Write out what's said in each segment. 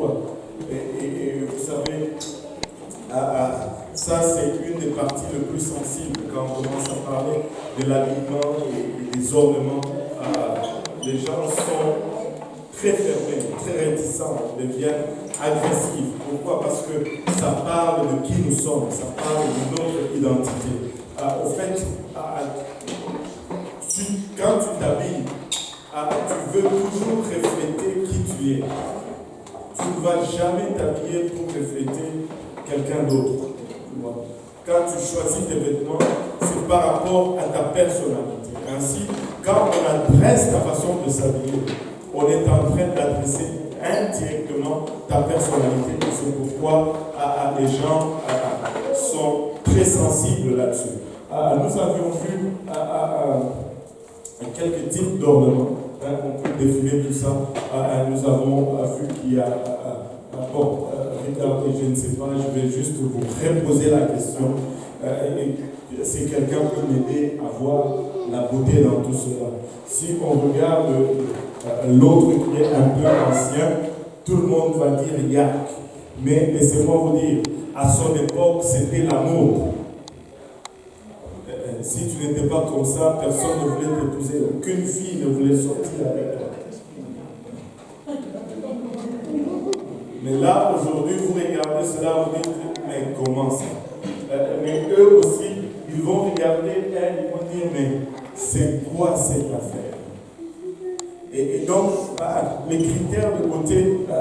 toi. Et vous savez, ça c'est une des parties les plus sensibles quand on commence à parler de l'habillement et des ornements. Les gens sont très fermés, très réticents, deviennent agressifs. Pourquoi? Parce que ça parle de qui nous sommes, ça parle de notre identité. Au fait, quand tu t'habilles, tu veux toujours refléter qui tu es. Tu ne vas jamais t'habiller pour refléter quelqu'un d'autre. Quand tu choisis tes vêtements, c'est par rapport à ta personnalité. Ainsi, quand on adresse ta façon de s'habiller, on est en train d'adresser indirectement ta personnalité. C'est pourquoi les gens sont très sensibles là-dessus. Nous avions vu quelques types d'ornements. On peut définir tout ça. Nous avons vu qu'il y a... regardez, je ne sais pas, je vais juste vous reposer la question. Si quelqu'un peut m'aider à voir la beauté dans tout cela. Si on regarde l'autre qui est un peu ancien, tout le monde va dire yak. Mais laissez-moi vous dire, à son époque, c'était la mode. Si tu n'étais pas comme ça, personne ne voulait t'épouser. Aucune fille ne voulait sortir avec toi. Mais là, aujourd'hui, vous regardez cela, vous dites, mais comment ça? Mais eux aussi, ils vont regarder elle, ils vont dire, mais c'est quoi cette affaire? Et donc, les critères de beauté,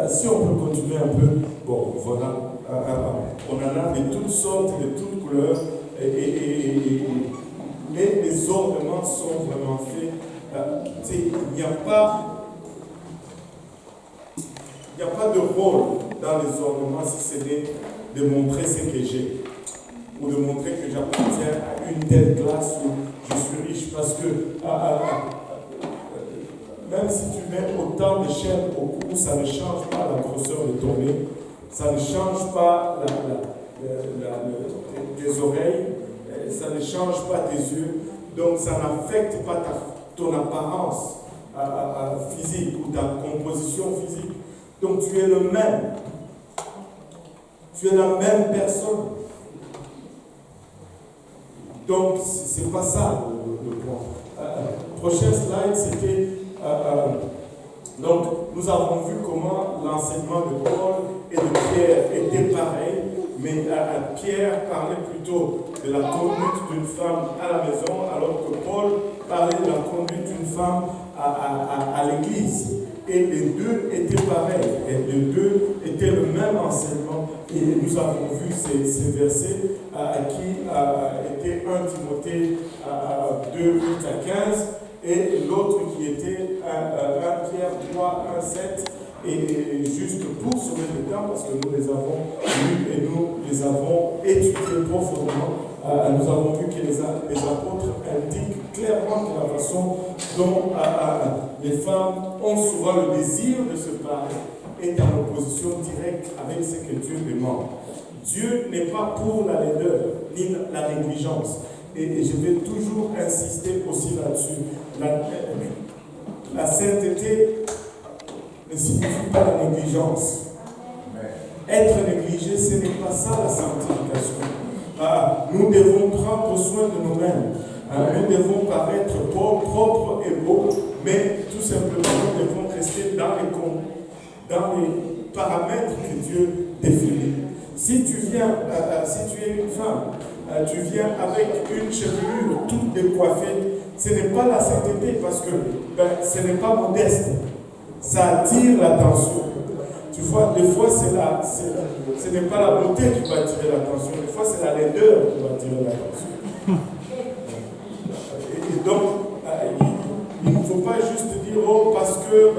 si on peut continuer un peu, bon, voilà, on en a de toutes sortes, de toutes couleurs, mais les ornements sont vraiment faits. Il n'y a pas de rôle dans les ornements si ce n'est de montrer ce que j'ai ou de montrer que j'appartiens à une telle classe où je suis riche. Parce que même si tu mets autant de chaînes au cou, ça ne change pas la grosseur de ton nez, ça ne change pas tes oreilles, ça ne change pas tes yeux, donc ça n'affecte pas ton apparence physique ou ta composition physique. Donc tu es le même. Tu es la même personne. Donc c'est pas ça le point. Prochain slide, c'était... donc nous avons vu comment l'enseignement de Paul et de Pierre était pareil, mais Pierre parlait plutôt de la conduite d'une femme à la maison, alors que Paul parlait de la conduite d'une femme à l'église. Et les deux étaient pareils, et les deux étaient le même enseignement. Et nous avons vu ces versets qui étaient 1 Timothée 2, 8 à 15, et l'autre qui était 1 Pierre 3, 1, 7. Et juste pour sauver le temps, parce que nous les avons lus et nous les avons étudiés profondément, nous avons vu que les apôtres indiquent clairement que la façon dont les femmes ont souvent le désir de se parler est en opposition directe avec ce que Dieu demande. Dieu n'est pas pour la laideur ni la négligence. Et je vais toujours insister aussi là-dessus. La sainteté ne signifie pas la négligence. Être négligé, ce n'est pas ça la sanctification. Nous devons prendre soin de nous-mêmes. Nous devons paraître propres et beaux, mais tout simplement nous devons rester dans les paramètres que Dieu définit. Si tu es une femme, tu viens avec une chevelure toute décoiffée, ce n'est pas la sainteté parce que ce n'est pas modeste. Ça attire l'attention. Tu vois, des fois, ce n'est pas la beauté qui va attirer l'attention, des fois, c'est la laideur qui va attirer l'attention. Et donc, il ne faut pas juste dire, oh, parce que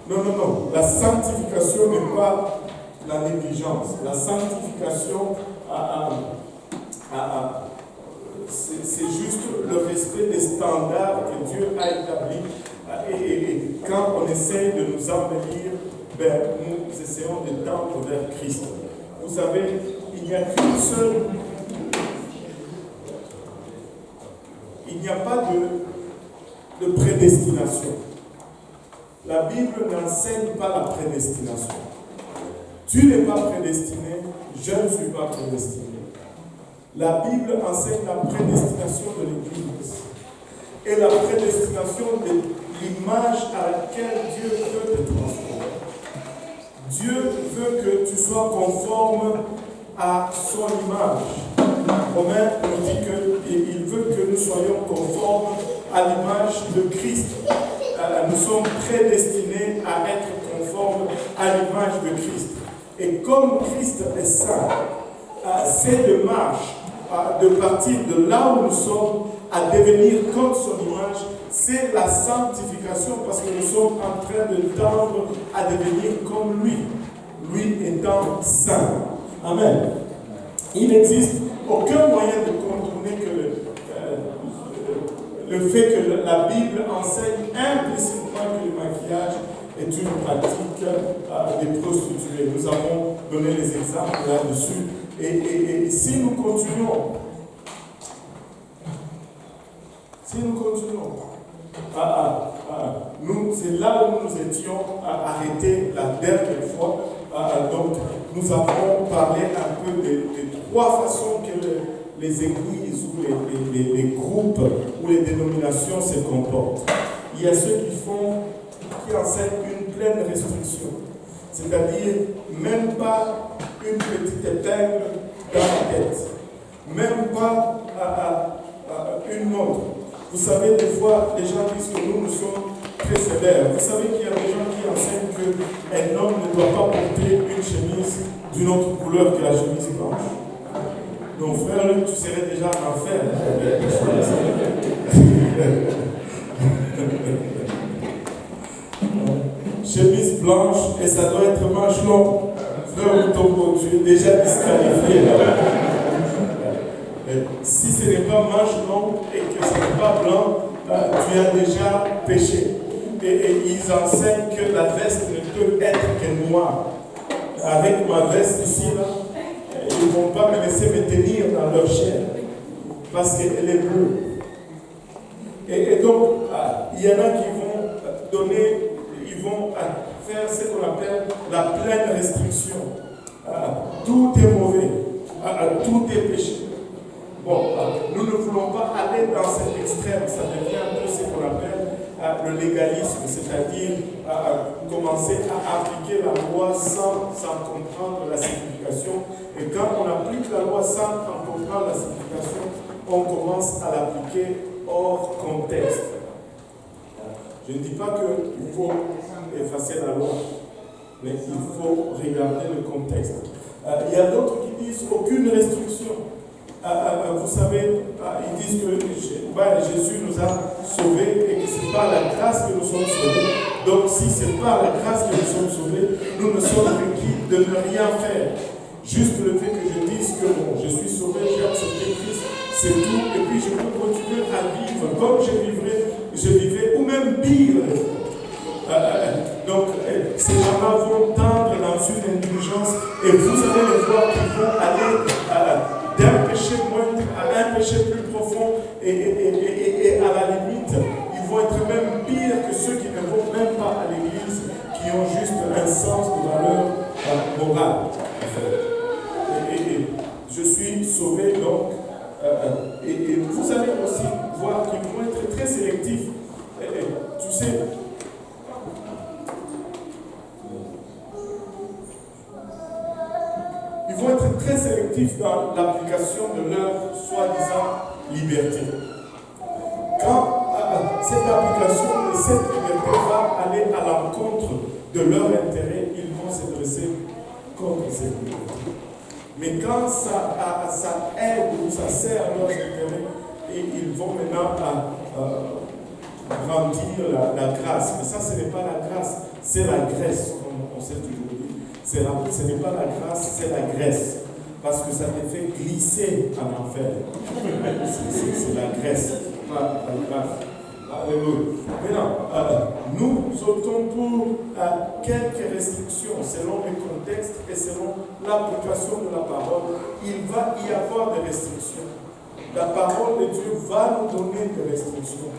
Non. La sanctification n'est pas la négligence. La sanctification, c'est juste le respect des standards que Dieu a établis. Et quand on essaye de nous embellir, nous essayons de tendre vers Christ. Vous savez, il n'y a qu'une seule... Il n'y a pas de prédestination. la Bible n'enseigne pas la prédestination. Tu n'es pas prédestiné, je ne suis pas prédestiné. La Bible enseigne la prédestination de l'Église et la prédestination de l'image à laquelle Dieu veut te transformer. Dieu veut que tu sois conforme à son image. Romain nous dit qu'il veut que nous soyons conformes à l'image de Christ. Nous sommes prédestinés à être conformes à l'image de Christ. Et comme Christ est saint, c'est de marche, de partir de là où nous sommes à devenir comme son image, c'est la sanctification parce que nous sommes en train de tendre à devenir comme lui, lui étant saint. Amen. Il n'existe aucun moyen de contourner que le fait que la Bible enseigne implicitement que le maquillage est une pratique des prostituées. Nous avons donné les exemples là-dessus. Et si nous continuons, c'est là où nous étions arrêtés la dernière fois. Donc, nous avons parlé un peu des trois façons que les églises ou les groupes ou les dénominations se comportent. Il y a ceux qui enseignent une pleine restriction, c'est-à-dire même pas une petite épingle dans la tête, même pas une montre. Vous savez, des fois, les gens disent que nous sommes très sévères. Vous savez qu'il y a des gens qui enseignent qu'un homme ne doit pas porter une chemise d'une autre couleur que la chemise blanche. Donc, frère, tu serais déjà en enfer. Chemise blanche et ça doit être manche longue. Frère Mutombo, tu es déjà disqualifié. Si ce n'est pas manche longue et que ce n'est pas blanc, tu as déjà péché. Et ils enseignent que la veste ne peut être que noire. Avec ma veste ici, là, ils ne vont pas me laisser me tenir dans leur chair parce qu'elle est bleue. Et donc, il y en a qui vont donner, ils vont faire ce qu'on appelle la pleine restriction. Tout est mauvais, tout est péché. Bon, nous ne voulons pas aller dans cet extrême, ça devient un peu ce qu'on appelle le légalisme, c'est-à-dire commencer à appliquer la loi sans comprendre la signification. Et quand on applique la loi sans comprendre la signification, on commence à l'appliquer hors contexte. Je ne dis pas qu'il faut effacer la loi, mais il faut regarder le contexte. Il y a d'autres qui disent aucune restriction. Vous savez, ils disent que Jésus nous a sauvés et que ce n'est pas la grâce que nous sommes sauvés. Donc, si ce n'est pas la grâce que nous sommes sauvés, nous ne sommes requis de ne rien faire. Juste le fait que je dise que bon, je suis sauvé, j'ai accepté Christ, c'est tout, et puis je peux continuer à vivre comme je vivais, ou même pire. Donc, ces gens-là vont tendre dans une indulgence, et vous allez les voir qui vont aller d'un péché moindre à un péché plus profond, et à la limite, ils vont être même pires que ceux qui ne vont même pas à l'église, qui ont juste un sens de valeur morale. Et je suis sauvé donc, et vous allez aussi voir qu'ils vont être très sélectifs. Tu sais, ils vont être très sélectifs dans l'application de leur soi-disant liberté. Quand cette application de cette liberté va aller à l'encontre de leur intérêt, ils vont se dresser contre cette liberté. Mais quand ça aide ou ça sert leurs intérêts, et ils vont maintenant grandir la grâce. Mais ça, ce n'est pas la grâce, c'est la graisse, comme on sait toujours dire. Ce n'est pas la grâce, c'est la graisse. Parce que ça te fait glisser en enfer. C'est la graisse, pas la grâce. Alléluia. Maintenant, nous optons pour quelques restrictions selon le contexte et selon l'application de la parole. Il va y avoir des restrictions. La parole de Dieu va nous donner des restrictions.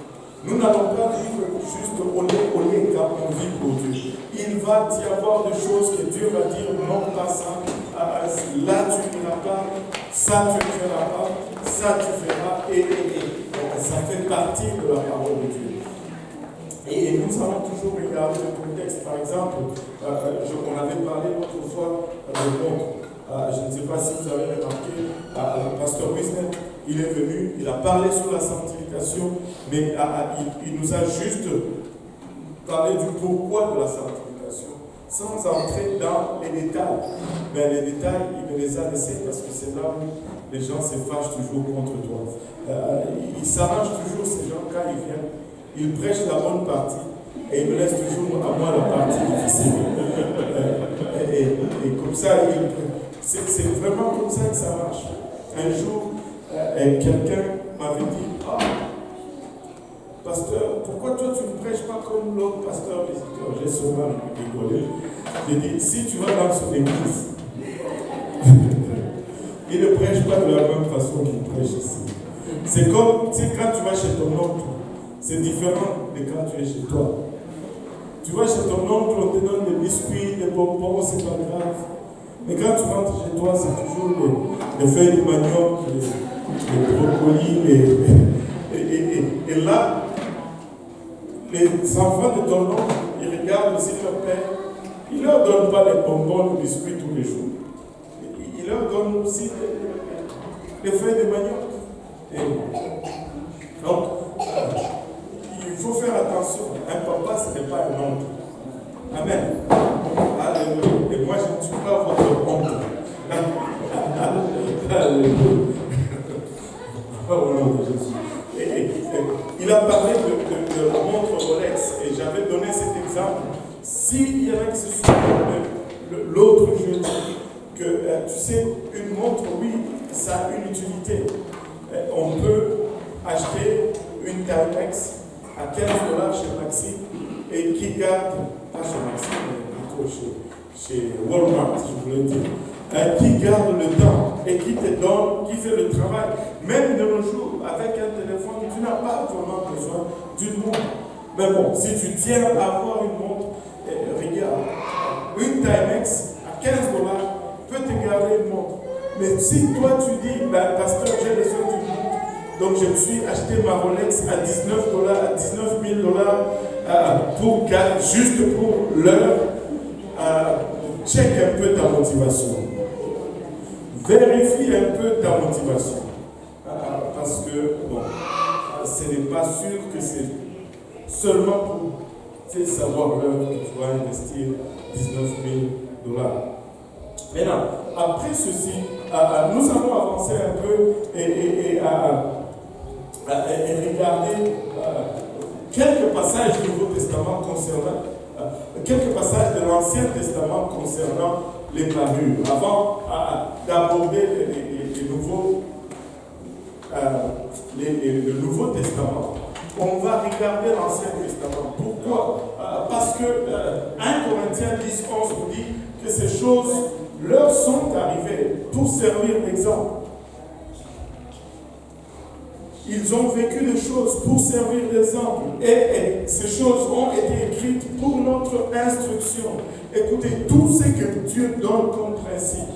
Nous n'allons pas vivre juste au lait quand on vit pour Dieu. Il va y avoir des choses que Dieu va dire, non pas ça, là tu n'iras pas, ça tu ne feras pas, ça tu feras, et. Donc ça fait partie de la parole de Dieu. Et nous allons toujours regarder le contexte. Par exemple, on avait parlé l'autre fois de montre. Je ne sais pas si vous avez remarqué, le pasteur Wisner, il est venu, il a parlé sur la sanctification, mais il nous a juste parlé du pourquoi de la sanctification, sans entrer dans les détails. Mais les détails, il me les a laissés parce que c'est là où les gens se fâchent toujours contre toi. Ils s'arrangent toujours, ces gens, quand ils viennent, ils prêchent la bonne partie et ils me laissent toujours à moi la partie difficile. Et comme ça, c'est vraiment comme ça que ça marche. Un jour, quelqu'un m'avait dit, ah, pasteur, pourquoi toi tu ne prêches pas comme l'autre pasteur visiteur? J'ai seulement rigolé. J'ai dit, si tu vas dans son église, il ne prêche pas de la même façon qu'il prêche ici. C'est comme, tu sais, quand tu vas chez ton oncle, c'est différent de quand tu es chez toi. Tu vas chez ton oncle, on te donne des biscuits, des bonbons, c'est pas grave. Mais quand tu rentres chez toi, c'est toujours les feuilles de manioc, les brocolis, et là, les enfants de ton oncle, ils regardent aussi leur père. Il ne leur donne pas les bonbons, les biscuits tous les jours. Il leur donne aussi les feuilles de manioc. Donc, il faut faire attention. Un papa, ce n'est pas un oncle. Amen. Alléluia. Et moi, je ne suis pas votre oncle. Alléluia. Au nom de Jésus. Il a parlé de la montre Rolex et j'avais donné cet exemple. S'il y avait que ce soit l'autre jeudi, que tu sais, une montre, oui, ça a une utilité. On peut acheter une Timex à $15 chez Maxi et qui garde, pas chez Maxi, mais plutôt chez Walmart, je voulais dire, qui garde le temps et qui te donne, qui fait le travail. Même de nos jours, avec un téléphone, tu n'as pas vraiment besoin d'une montre. Mais bon, si tu tiens à avoir une montre, regarde, une Timex à $15 peut te garder une montre. Mais si toi tu dis, ben, pasteur, j'ai besoin d'une montre, donc je me suis acheté ma Rolex à $19, à 19 000 juste pour l'heure, check un peu ta motivation. Vérifie un peu ta motivation. Parce que, bon, ce n'est pas sûr que c'est seulement pour savoir l'heure que tu vas investir 19 000 $. Maintenant, après ceci, nous allons avancer un peu et regarder quelques passages du Nouveau Testament concernant, quelques passages de l'Ancien Testament concernant les parures, avant d'aborder le Nouveau Testament. On va regarder l'Ancien Testament. Pourquoi? Parce que 1 Corinthiens 10, 11 nous dit que ces choses leur sont arrivées pour servir d'exemple. Ils ont vécu des choses pour servir d'exemple. Et ces choses ont été écrites pour notre instruction. Écoutez, tout ce que Dieu donne comme principe,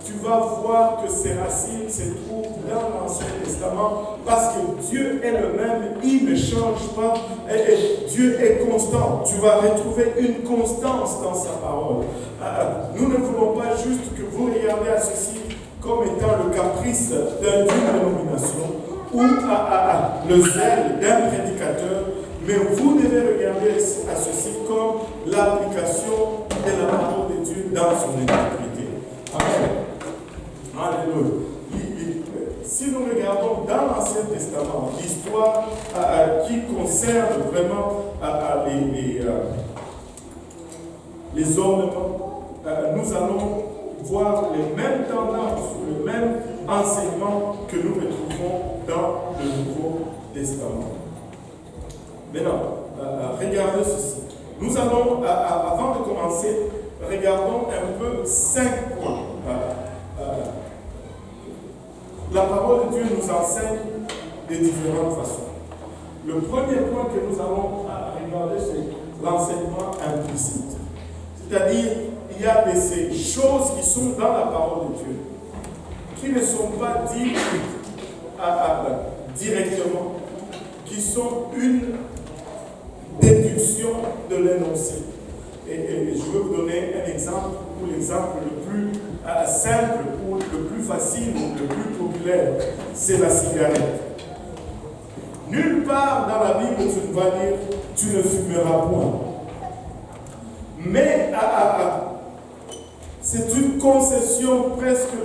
tu vas voir que ces racines se trouvent dans l'Ancien Testament parce que Dieu est le même, il ne change pas et Dieu est constant. Tu vas retrouver une constance dans sa parole. Nous ne voulons pas juste que vous regardiez à ceci comme étant le caprice d'une dénomination ou le zèle d'un prédicateur, mais vous devez regarder à ceci comme l'application de la parole de Dieu dans son intégrité. Amen. Alléluia. Si nous regardons dans l'Ancien Testament l'histoire qui concerne vraiment les ornements, nous allons voir les mêmes tendances, le même enseignement que nous retrouvons dans le Nouveau Testament. Maintenant, regardez ceci. Nous allons, avant de commencer, regardons un peu 5 points. La parole de Dieu nous enseigne de différentes façons. Le premier point que nous allons regarder, c'est l'enseignement implicite. C'est-à-dire, il y a ces choses qui sont dans la parole de Dieu, qui ne sont pas dites directement, qui sont une déduction de l'énoncé. Et je veux vous donner un exemple, ou l'exemple le plus simple, ou le plus facile, ou le plus populaire, c'est la cigarette. Nulle part dans la Bible tu ne vas dire « tu ne fumeras point ». Mais c'est une concession presque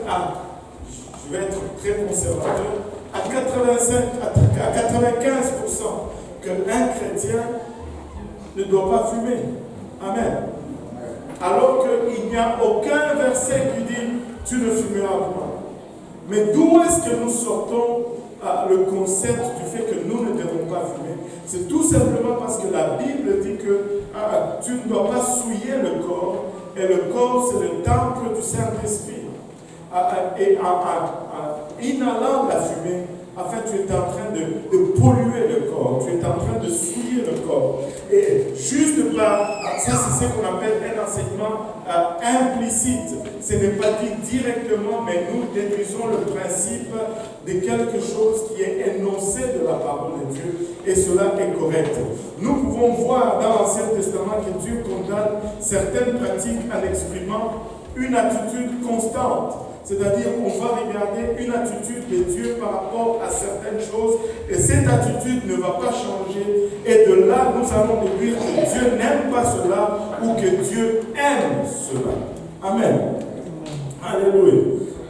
je vais être très conservateur, à 95% qu'un chrétien ne doit pas fumer. Amen. Alors qu'il n'y a aucun verset qui dit « tu ne fumeras point ». Mais d'où est-ce que nous sortons le concept du fait que nous ne devons pas fumer? C'est tout simplement parce que la Bible dit que tu ne dois pas souiller le corps, et le corps c'est le temple du Saint-Esprit. Et en inhalant la fumée, en fait, tu es en train de polluer le corps, tu es en train de souiller le corps. Et juste par, ça c'est ce qu'on appelle un enseignement implicite. Ce n'est pas dit directement, mais nous déduisons le principe de quelque chose qui est énoncé de la parole de Dieu, et cela est correct. Nous pouvons voir dans l'Ancien Testament que Dieu condamne certaines pratiques en exprimant une attitude constante. C'est-à-dire, on va regarder une attitude de Dieu par rapport à certaines choses, et cette attitude ne va pas changer. Et de là, nous allons déduire que Dieu n'aime pas cela, ou que Dieu aime cela. Amen. Alléluia.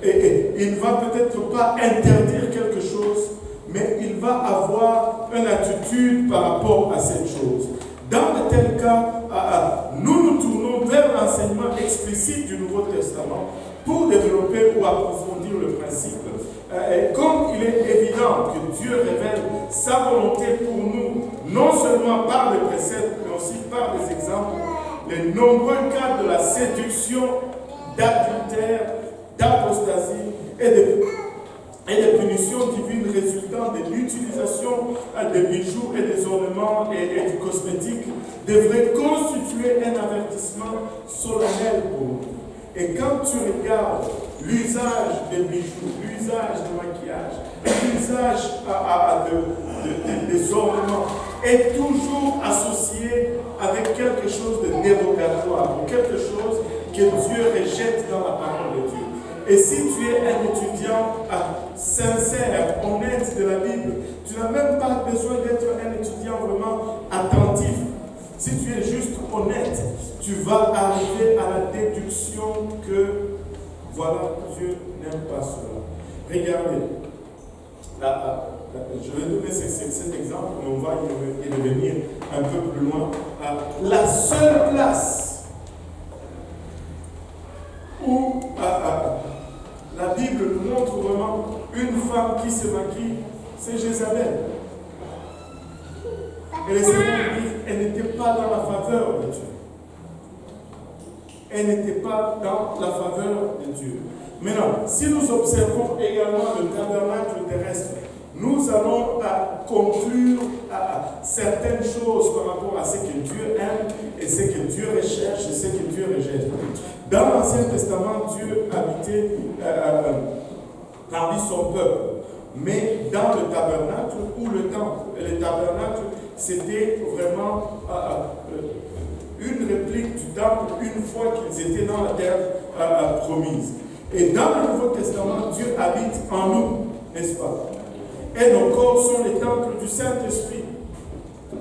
Et il ne va peut-être pas interdire quelque chose, mais il va avoir une attitude par rapport à cette chose. Dans de tels cas, nous nous tournons vers l'enseignement explicite du Nouveau Testament pour développer ou approfondir le principe. Comme il est évident que Dieu révèle sa volonté pour nous, non seulement par les préceptes, mais aussi par les exemples, les nombreux cas de la séduction, d'adultère, d'apostasie et des punitions divines résultant de l'utilisation des bijoux et des ornements et du cosmétique devraient constituer un avertissement solennel pour nous. Et quand tu regardes l'usage des bijoux, l'usage du maquillage, l'usage des ornements est toujours associé avec quelque chose de dérogatoire, quelque chose que Dieu rejette dans la parole de Dieu. Et si tu es un étudiant sincère, honnête de la Bible, tu n'as même pas besoin d'être un étudiant vraiment attentif. Si tu es juste honnête, tu vas arriver à la déduction que, voilà, Dieu n'aime pas cela. Regardez, je vais donner cet exemple, mais on va y revenir un peu plus loin. La seule place où la Bible nous montre vraiment une femme qui se maquille, c'est Jézabel. Et les Seigneurs disent, elle n'était pas dans la faveur de Dieu. Elle n'était pas dans la faveur de Dieu. Maintenant, si nous observons également le tabernacle terrestre, nous allons conclure certaines choses par rapport à ce que Dieu aime et ce que Dieu recherche et ce que Dieu rejette. Dans l'Ancien Testament, Dieu habitait parmi son peuple, mais dans le tabernacle ou le temple. Et le tabernacle, c'était vraiment une réplique du temple une fois qu'ils étaient dans la terre promise. Et dans le Nouveau Testament, Dieu habite en nous, n'est-ce pas? Et nos corps sont les temples du Saint-Esprit.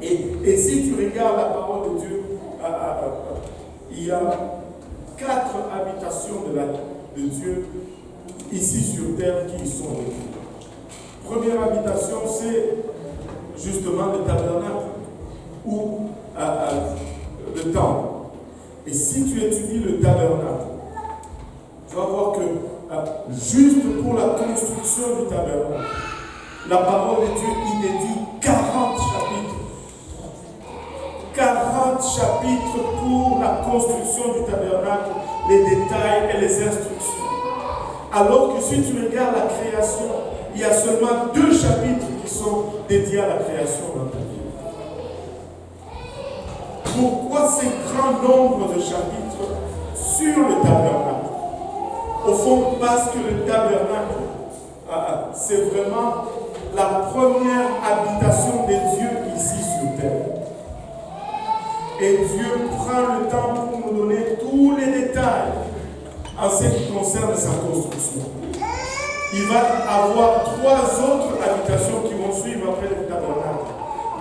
Et si tu regardes la parole de Dieu, il y a 4 habitations de Dieu ici sur terre qui y sont vécues. Première habitation, c'est justement le tabernacle ou le temple. Et si tu étudies le tabernacle, tu vas voir que juste pour la construction du tabernacle, la parole de Dieu, il est dit 40 chapitres. 40 chapitres pour la construction du tabernacle, les détails et les instructions. Alors que si tu regardes la création, il y a seulement 2 chapitres qui sont dédiées à la création dans ta vie. Pourquoi ces grands nombres de chapitres sur le tabernacle? Au fond, parce que le tabernacle, c'est vraiment la première habitation des dieux ici sur terre. Et Dieu prend le temps pour nous donner tous les détails en ce qui concerne sa construction. Il va avoir 3 autres habitations qui vont suivre après le tabernacle.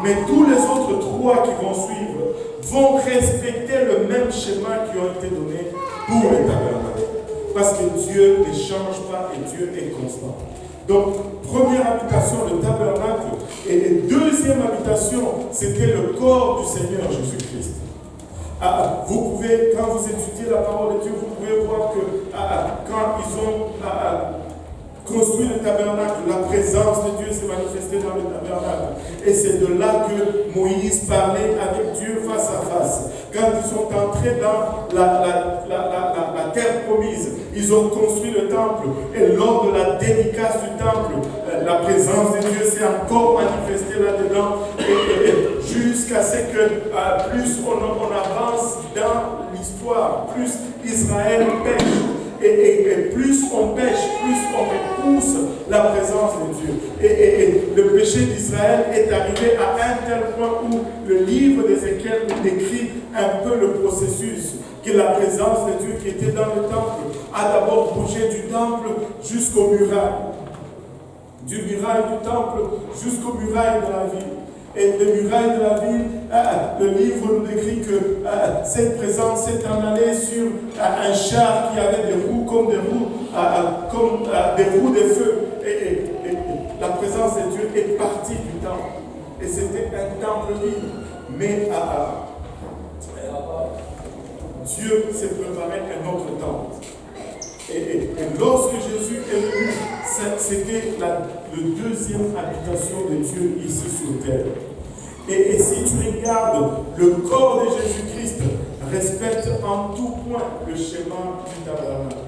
Mais tous les autres 3 qui vont suivre vont respecter le même schéma qui a été donné pour le tabernacle. Parce que Dieu ne change pas et Dieu est constant. Donc, première habitation, le tabernacle. Et deuxième habitation, c'était le corps du Seigneur Jésus-Christ. Vous pouvez, quand vous étudiez la parole de Dieu, vous pouvez voir que quand ils ont construit le tabernacle, la présence de Dieu s'est manifestée dans le tabernacle. Et c'est de là que Moïse parlait avec Dieu face à face. Quand ils sont entrés dans la terre promise, ils ont construit le temple. Et lors de la dédicace du temple, la présence de Dieu s'est encore manifestée là-dedans. Et jusqu'à ce que plus on avance dans l'histoire, plus Israël pêche. Et plus on pêche, plus on repousse la présence de Dieu. Et le péché d'Israël est arrivé à un tel point où le livre d'Ézéchiel nous décrit un peu le processus, que la présence de Dieu qui était dans le temple a d'abord bougé du temple jusqu'aux murailles. Du muraille du temple jusqu'aux murailles de la ville. Et les murailles de la ville, le livre nous décrit que cette présence s'est en allée sur un char qui avait des roues comme des roues de feu. Et la présence de Dieu est partie du temple. Et c'était un temple vide. Mais Dieu s'est préparé un autre temple. Et lorsque Jésus est venu, c'était la deuxième habitation de Dieu ici sur terre. Et si tu regardes, le corps de Jésus-Christ respecte en tout point le schéma du tabernacle.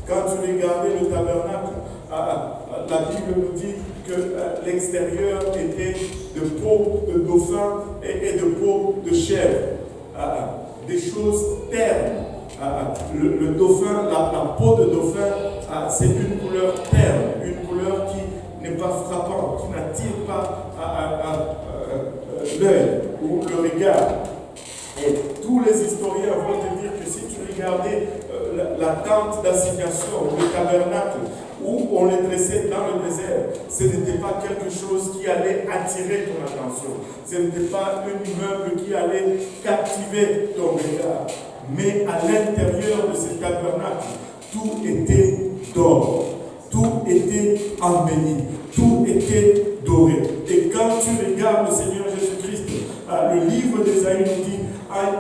Quand tu regardais le tabernacle, la Bible nous dit que l'extérieur était de peau de dauphin et de peau de chèvre. Des choses ternes. Le dauphin, la peau de dauphin, c'est une couleur terne, une couleur qui n'est pas frappante, qui n'attire pas l'œil ou le regard. Et tous les historiens vont te dire que si tu regardais la tente d'assignation, le tabernacle, où on les dressait dans le désert, ce n'était pas quelque chose qui allait attirer ton attention. Ce n'était pas un immeuble qui allait captiver ton regard. Mais à l'intérieur de ce tabernacle, tout était d'or. Tout était embelli. Tout était doré. Et quand tu regardes le Seigneur Jésus-Christ, le livre d'Ésaïe nous dit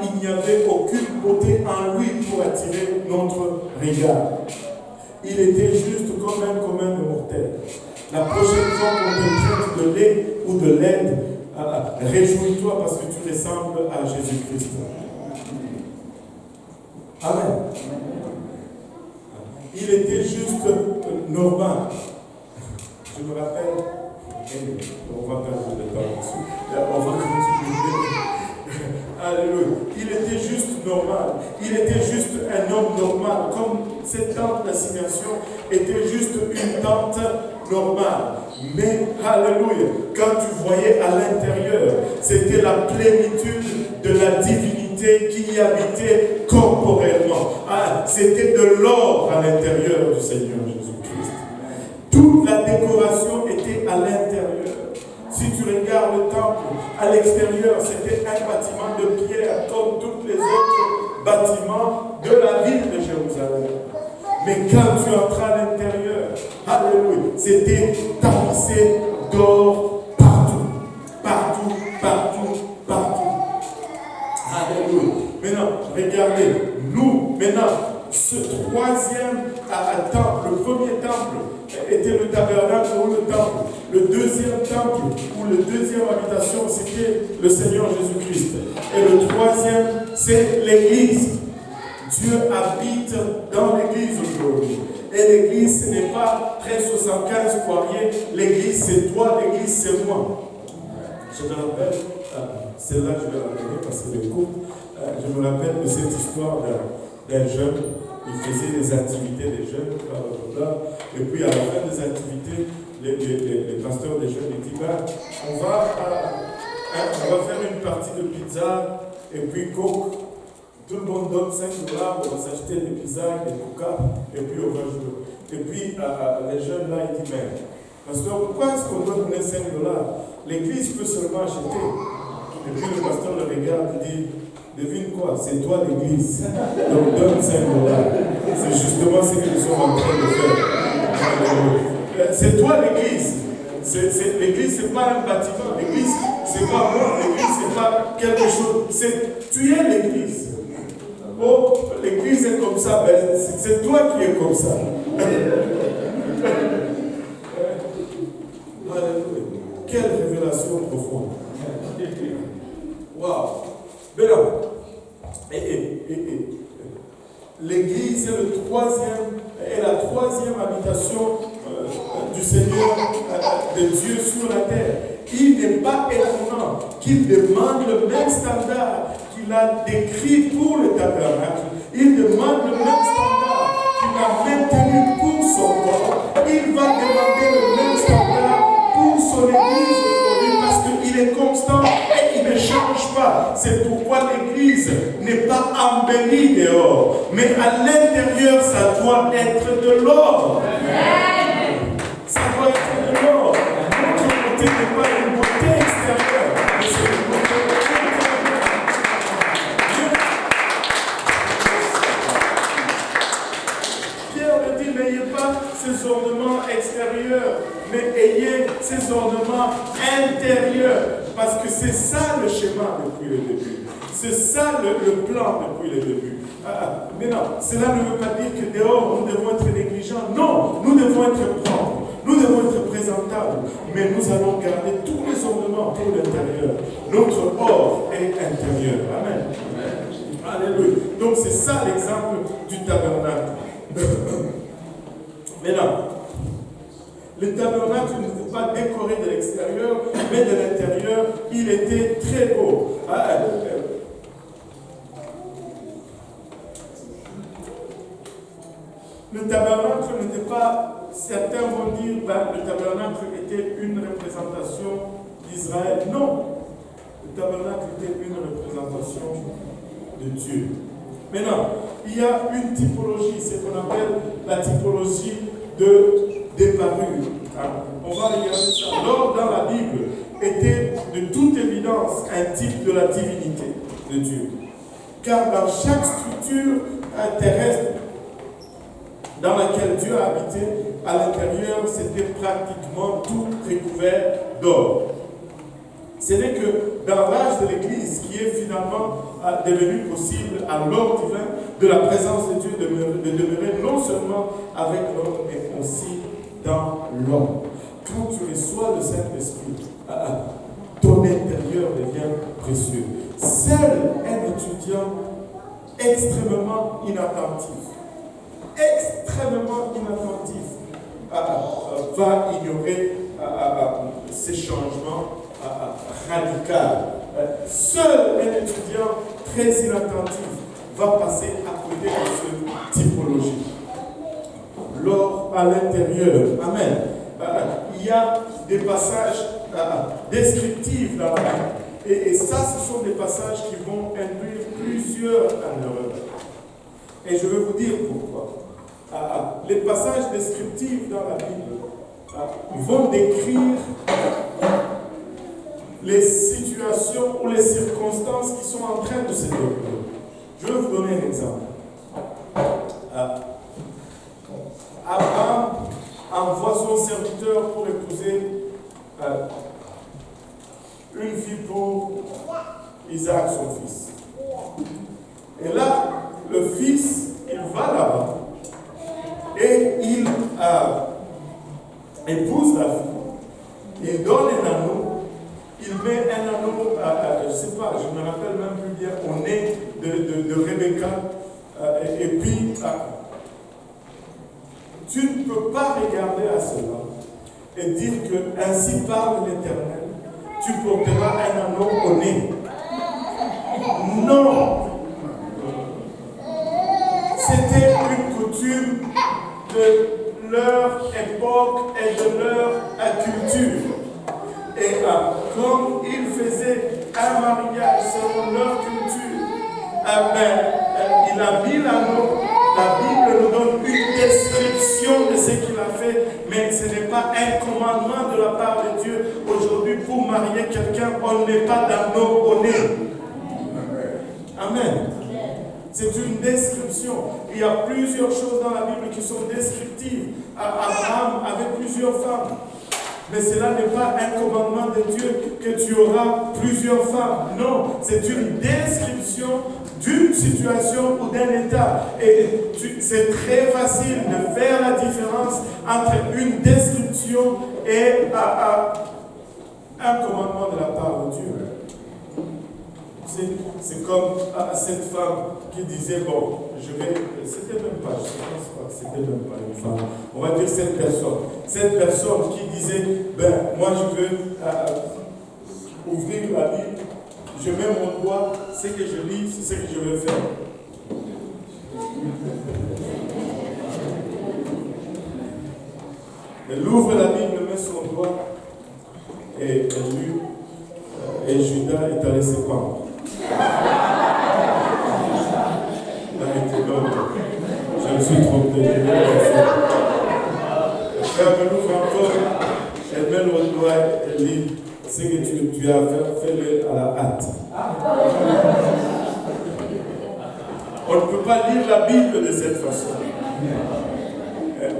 il n'y avait aucune beauté en lui pour attirer notre regard. Il était juste comme un commun de mortel. La prochaine fois qu'on te traite de lait ou de laide, réjouis-toi parce que tu ressembles à Jésus-Christ. Amen. Il était juste normal. Je me rappelle, on va perdre le temps là-dessus. On va continuer. Alléluia. Il était juste normal. Il était juste un homme normal. Comme cette tente d'assignation était juste une tente normale. Mais, alléluia, quand tu voyais à l'intérieur, c'était la plénitude de la divinité qui y habitait corporellement. C'était de l'or à l'intérieur du Seigneur Jésus-Christ. Toute la décoration était à l'intérieur. Si tu regardes le temple, à l'extérieur, c'était un bâtiment de pierre comme tous les autres bâtiments de la ville de Jérusalem. Mais quand tu entras à l'intérieur, alléluia, c'était tapissé d'or partout. Partout, partout, partout. Alléluia. Maintenant, regardez, nous, ce troisième temple, le premier temple, était le tabernacle ou le temple. Le deuxième temple ou la deuxième habitation, c'était le Seigneur Jésus-Christ. Et le troisième, c'est l'Église. Dieu habite dans l'Église aujourd'hui. Et l'église, ce n'est pas 1375 Poirier. L'église, c'est toi, l'église, c'est moi. Je me rappelle, celle-là, je vais la donner parce qu'elle est courte. Je me rappelle de cette histoire d'un jeune. Il faisait des activités des jeunes, et puis à la fin des activités, les pasteurs des jeunes disent on va faire une partie de pizza, et puis Coke. Tout le monde donne 5 $, on va s'acheter des pizzas, des coca, et puis on va jouer. Et puis les jeunes là, ils disent mais, pasteur, pourquoi est-ce qu'on doit donner 5 $? L'église peut seulement acheter. Et puis le pasteur le regarde et dit devine quoi, c'est toi l'église. Donc donne 5 $. C'est justement ce que nous sommes en train de faire. C'est toi l'église. L'église, ce n'est pas un bâtiment. L'église, ce n'est pas moi. L'église, ce n'est pas quelque chose. Tu es l'église. Oh, l'église est comme ça. Ben, c'est toi qui es comme ça. Quelle révélation profonde. Waouh. Mais non. L'église est la troisième habitation du Seigneur, de Dieu sur la terre. Il n'est pas étonnant qu'il demande le même standard qu'il a décrit pour le tabernacle. Il demande le même standard qu'il a maintenu pour son corps. Il va demander le même standard pour son église aujourd'hui parce qu'il est constant et il ne change pas. C'est pourquoi l'église n'est pas embellie dehors, mais à l'intérieur, ça doit être de l'or. Ça doit être de l'or. Notre beauté n'est pas une beauté extérieure, mais c'est une beauté intérieure. Pierre me dit, n'ayez pas ces ornements extérieurs, mais ayez ces ornements intérieurs. Parce que c'est ça le schéma depuis le début. C'est ça le plan depuis le début. Mais non, cela ne veut pas dire que dehors nous devons être négligents. Non, nous devons être propres. Nous devons être présentables, mais nous allons garder tous les ornements pour l'intérieur. Notre or est intérieur. Amen. Alléluia. Donc c'est ça l'exemple du tabernacle. Maintenant, le tabernacle n'était pas décoré de l'extérieur, mais de l'intérieur, il était très beau. Le tabernacle n'était pas... Certains vont dire que le tabernacle était une représentation d'Israël. Non, le tabernacle était une représentation de Dieu. Maintenant, il y a une typologie, c'est ce qu'on appelle la typologie des parures. On va regarder ça. L'or dans la Bible était de toute évidence un type de la divinité de Dieu. Car dans chaque structure terrestre dans laquelle Dieu a habité, à l'intérieur, c'était pratiquement tout recouvert d'or. Ce n'est que dans l'âge de l'Église qui est finalement devenu possible à l'or divin de la présence de Dieu de demeurer non seulement avec l'homme, mais aussi dans l'homme. Quand tu reçois le Saint-Esprit, ton intérieur devient précieux. Seul un étudiant extrêmement inattentif, va ignorer ces changements radicaux. Seul un étudiant très inattentif va passer à côté de cette typologie. L'or à l'intérieur. Amen. Il y a des passages descriptifs dans la Bible. Et ça, ce sont des passages qui vont induire plusieurs en erreur. Et je vais vous dire pourquoi. Les passages descriptifs dans la Bible vont décrire les situations ou les circonstances qui sont en train de se dérouler. Je vais vous donner un exemple. Abraham envoie son serviteur pour épouser une fille pour Isaac, son fils. Et là, le fils, il va là-bas et il épouse la fille. Il donne un anneau. Il met un anneau, je ne sais pas, je ne me rappelle même plus bien, au nez de Rebecca. Et puis, Tu ne peux pas regarder à cela et dire que ainsi parle l'Éternel, tu porteras un anneau au nez. Non! C'était une coutume de leur époque et de leur culture. Et comme ils faisaient un mariage selon leur culture, il a mis l'anneau. La Bible nous donne une description de ce qu'il a fait, mais ce n'est pas un commandement de la part de Dieu. Aujourd'hui, pour marier quelqu'un, on ne met pas d'anneau au nez. Amen. C'est une description. Il y a plusieurs choses dans la Bible qui sont descriptives. Abraham avait plusieurs femmes. Mais cela n'est pas un commandement de Dieu que tu auras plusieurs femmes. Non, c'est une description d'une situation ou d'un état. Et c'est très facile de faire la différence entre une description et un commandement de la part de Dieu. C'est comme cette femme qui disait, bon, c'était même pas, je ne pense pas que c'était même pas une femme. On va dire cette personne qui disait, moi je veux ouvrir la Bible, je mets mon doigt, ce que je lis, c'est ce que je veux faire. Elle ouvre la Bible, met son doigt, et elle lit, et Judas est allé se pendre. Je me suis trompé. Elle me l'ouvre encore, elle met le doigt, elle dit, ce que tu as fait, fais-le à la hâte. On ne peut pas lire la Bible de cette façon.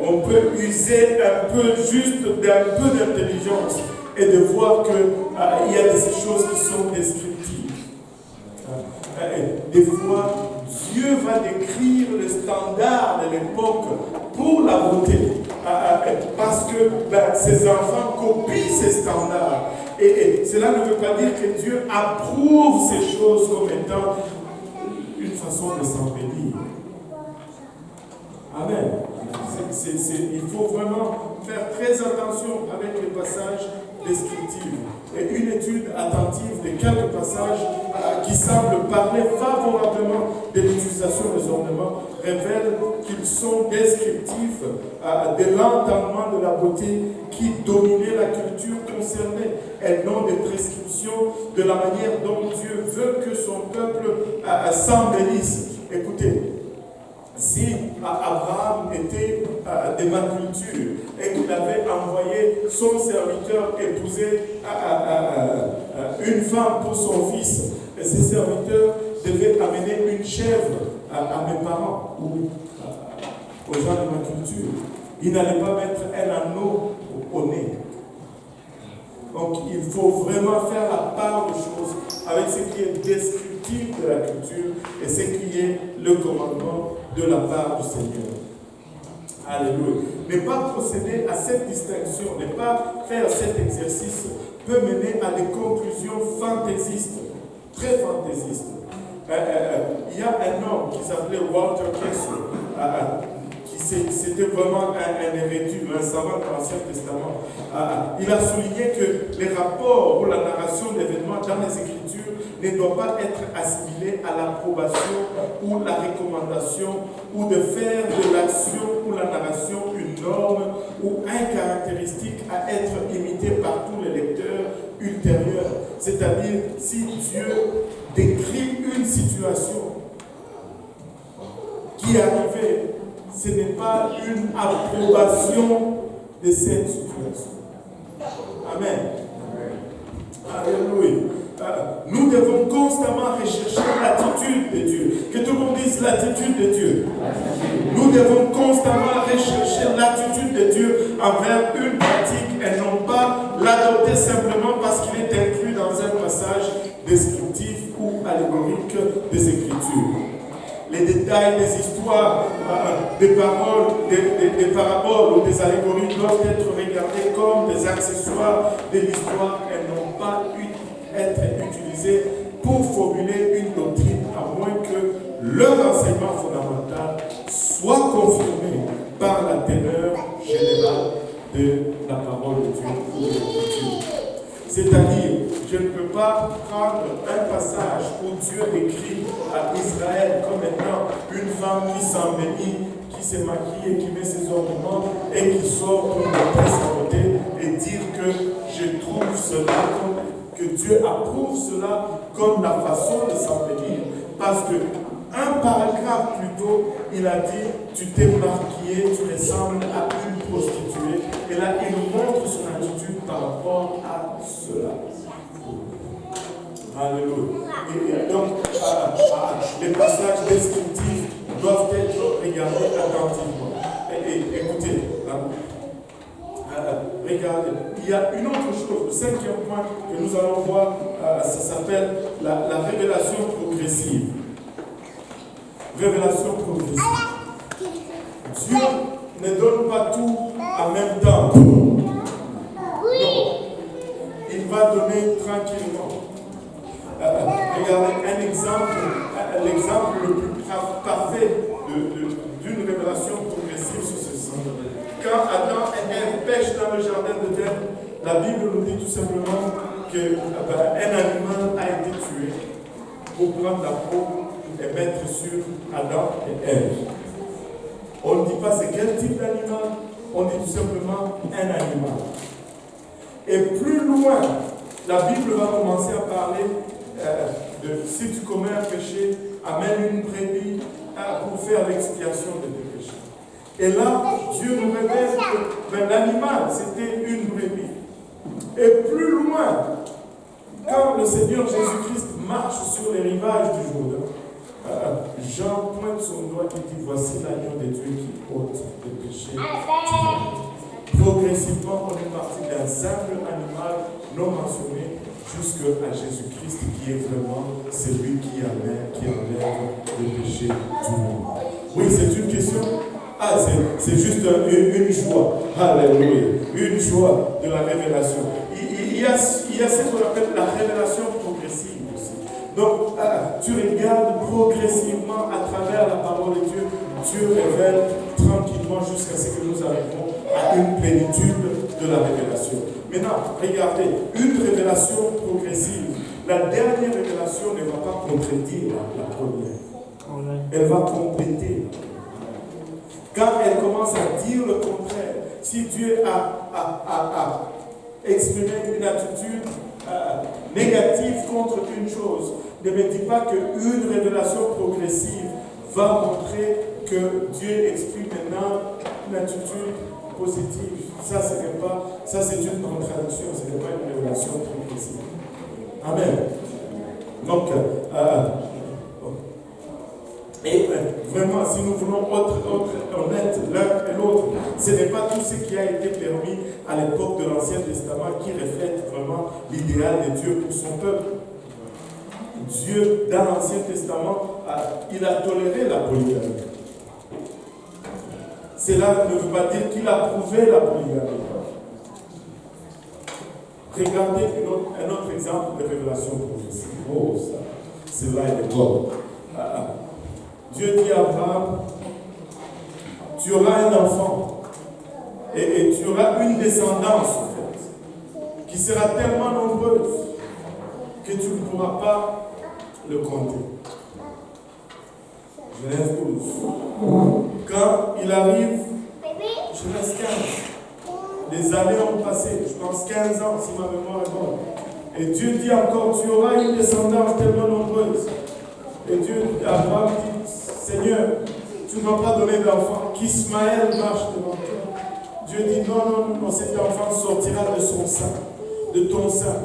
On peut user un peu juste d'un peu d'intelligence et de voir qu'il y a des choses qui sont descriptives. Des fois, Dieu va décrire le standard de l'époque pour la beauté. Parce que ses enfants copient ces standards. Et cela ne veut pas dire que Dieu approuve ces choses comme étant une façon de s'embellir. Amen. Il faut vraiment faire très attention avec les passages descriptifs. Et une étude attentive de quelques passages qui semblent parler favorablement de l'utilisation des ornements révèle qu'ils sont descriptifs de l'entendement de la beauté qui dominait la culture concernée et non des prescriptions de la manière dont Dieu veut que son peuple s'embellisse. Écoutez, si Abraham était de ma culture et qu'il avait envoyé son serviteur épouser une femme pour son fils, et ses serviteurs devaient amener une chèvre à mes parents ou aux gens de ma culture, il n'allait pas mettre un anneau au nez. Donc il faut vraiment faire la part des choses avec ce qui est descriptif de la culture et ce qui est le commandement de la part du Seigneur. Alléluia. Ne pas procéder à cette distinction, ne pas faire cet exercice peut mener à des conclusions fantaisistes, très fantaisistes. Il y a un homme qui s'appelait Walter Kessler, c'était vraiment un érudit, un savant de l'Ancien Testament. Il a souligné que les rapports ou la narration d'événements dans les Écritures ne doit pas être assimilé à l'approbation ou la recommandation ou de faire de l'action ou la narration une norme ou une caractéristique à être imitée par tous les lecteurs ultérieurs. C'est-à-dire, si Dieu décrit une situation qui est arrivée, ce n'est pas une approbation de cette situation. Amen. Alléluia. Nous devons constamment rechercher l'attitude de Dieu. Que tout le monde dise l'attitude de Dieu. Nous devons constamment rechercher l'attitude de Dieu envers une pratique et non pas l'adopter simplement parce qu'il est inclus dans un passage descriptif ou allégorique des Écritures. Les détails des histoires, des paroles, des paraboles ou des allégories doivent être regardés comme des accessoires de l'histoire et non pas être utilisés pour formuler une doctrine, à moins que leur enseignement fondamental soit confirmé par la teneur générale de la parole de Dieu. C'est-à-dire, je ne peux pas prendre un passage où Dieu écrit à Israël comme maintenant une femme qui s'embellit, qui se maquille et qui met ses ornements et qui sort pour montrer sa beauté et dire que je trouve cela comme, que Dieu approuve cela comme la façon de s'embellir. Parce que un paragraphe plus tôt, il a dit, tu t'es maquillé, tu ressembles à une prostituée. Et là, il nous montre son attitude par rapport à cela. Alléluia. Et donc, les passages descriptifs doivent être regardés attentivement. Et écoutez, regardez, il y a une autre chose, le cinquième point que nous allons voir, ça s'appelle la révélation progressive. Révélation progressive. Dieu ne donne pas tout en même temps. Non. Il va donner tranquillement. Regardez un exemple, l'exemple le plus parfait d'une révélation progressive sur ceci. Quand Adam et Ève pêchent dans le jardin d'Éden, la Bible nous dit tout simplement qu'un animal a été tué pour prendre la peau et mettre sur Adam et Ève. On ne dit pas c'est quel type d'animal, on dit tout simplement un animal. Et plus loin, la Bible va commencer à parler de si tu commets un péché, amène une brebis pour faire l'expiation de tes péchés. Et là, Dieu nous révèle que l'animal, c'était une brebis. Et plus loin, quand le Seigneur Jésus-Christ marche sur les rivages du Jourdain, Jean pointe son doigt et dit, voici l'agneau de Dieu qui ôte les péchés. Progressivement, on est parti d'un simple animal non mentionné jusqu'à Jésus-Christ qui est vraiment celui qui enlève le péché du monde. Oui, c'est une question. C'est juste une joie. Alléluia. Une joie de la révélation. Il y a ce qu'on appelle la révélation progressive aussi. Donc, tu regardes progressivement à travers la parole de Dieu. Dieu révèle tranquillement jusqu'à ce que nous arrivons à une plénitude de la révélation. Maintenant, regardez, une révélation progressive. La dernière révélation ne va pas contredire la première. Elle va compléter. Quand elle commence à dire le contraire, si Dieu a exprimé une attitude négative contre une chose, ne me dis pas qu'une révélation progressive va montrer que Dieu exprime maintenant une attitude positive. Ça, c'est une contradiction, ce n'est pas une révélation progressive. Amen. Donc, et vraiment, si nous voulons être honnêtes l'un et l'autre, ce n'est pas tout ce qui a été permis à l'époque de l'Ancien Testament qui reflète vraiment l'idéal de Dieu pour son peuple. Dieu, dans l'Ancien Testament, il a toléré la polygamie. Cela ne veut pas dire qu'il a prouvé la polygamie. Regardez un autre exemple de révélation progressive. Oh, ça, cela est bon. Dieu dit à Abraham, tu auras un enfant et tu auras une descendance en fait, qui sera tellement nombreuse que tu ne pourras pas le compter. Genèse 12. Quand il arrive, Genèse 15, les années ont passé, je pense 15 ans si ma mémoire est bonne. Et Dieu dit encore, tu auras une descendance tellement nombreuse. Et Dieu, Abraham dit, Seigneur, tu ne m'as pas donné d'enfant, qu'Ismaël marche devant toi. Dieu dit, non, cet enfant sortira de son sein, de ton sein.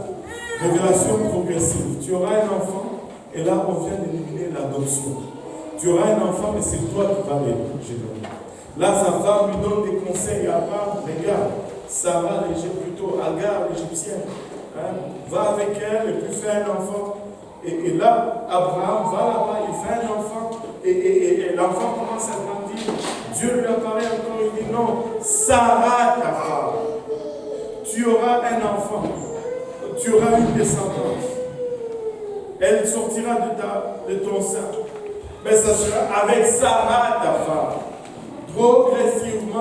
Révélation progressive. Tu auras un enfant, et là on vient d'éliminer l'adoption. Tu auras un enfant, mais c'est toi qui vas l'élever. Là, sa femme lui donne des conseils à Abraham, regarde, Sarah, plutôt Agar, l'égyptienne, va avec elle et puis fais un enfant. Et là, Abraham va là-bas, il fait un enfant, et l'enfant commence à grandir. Dieu lui apparaît encore, il dit non, Sarah, ta femme, tu auras un enfant, tu auras une descendance. Elle sortira de ton sein. Mais ça sera avec Sarah, ta femme. Progressivement,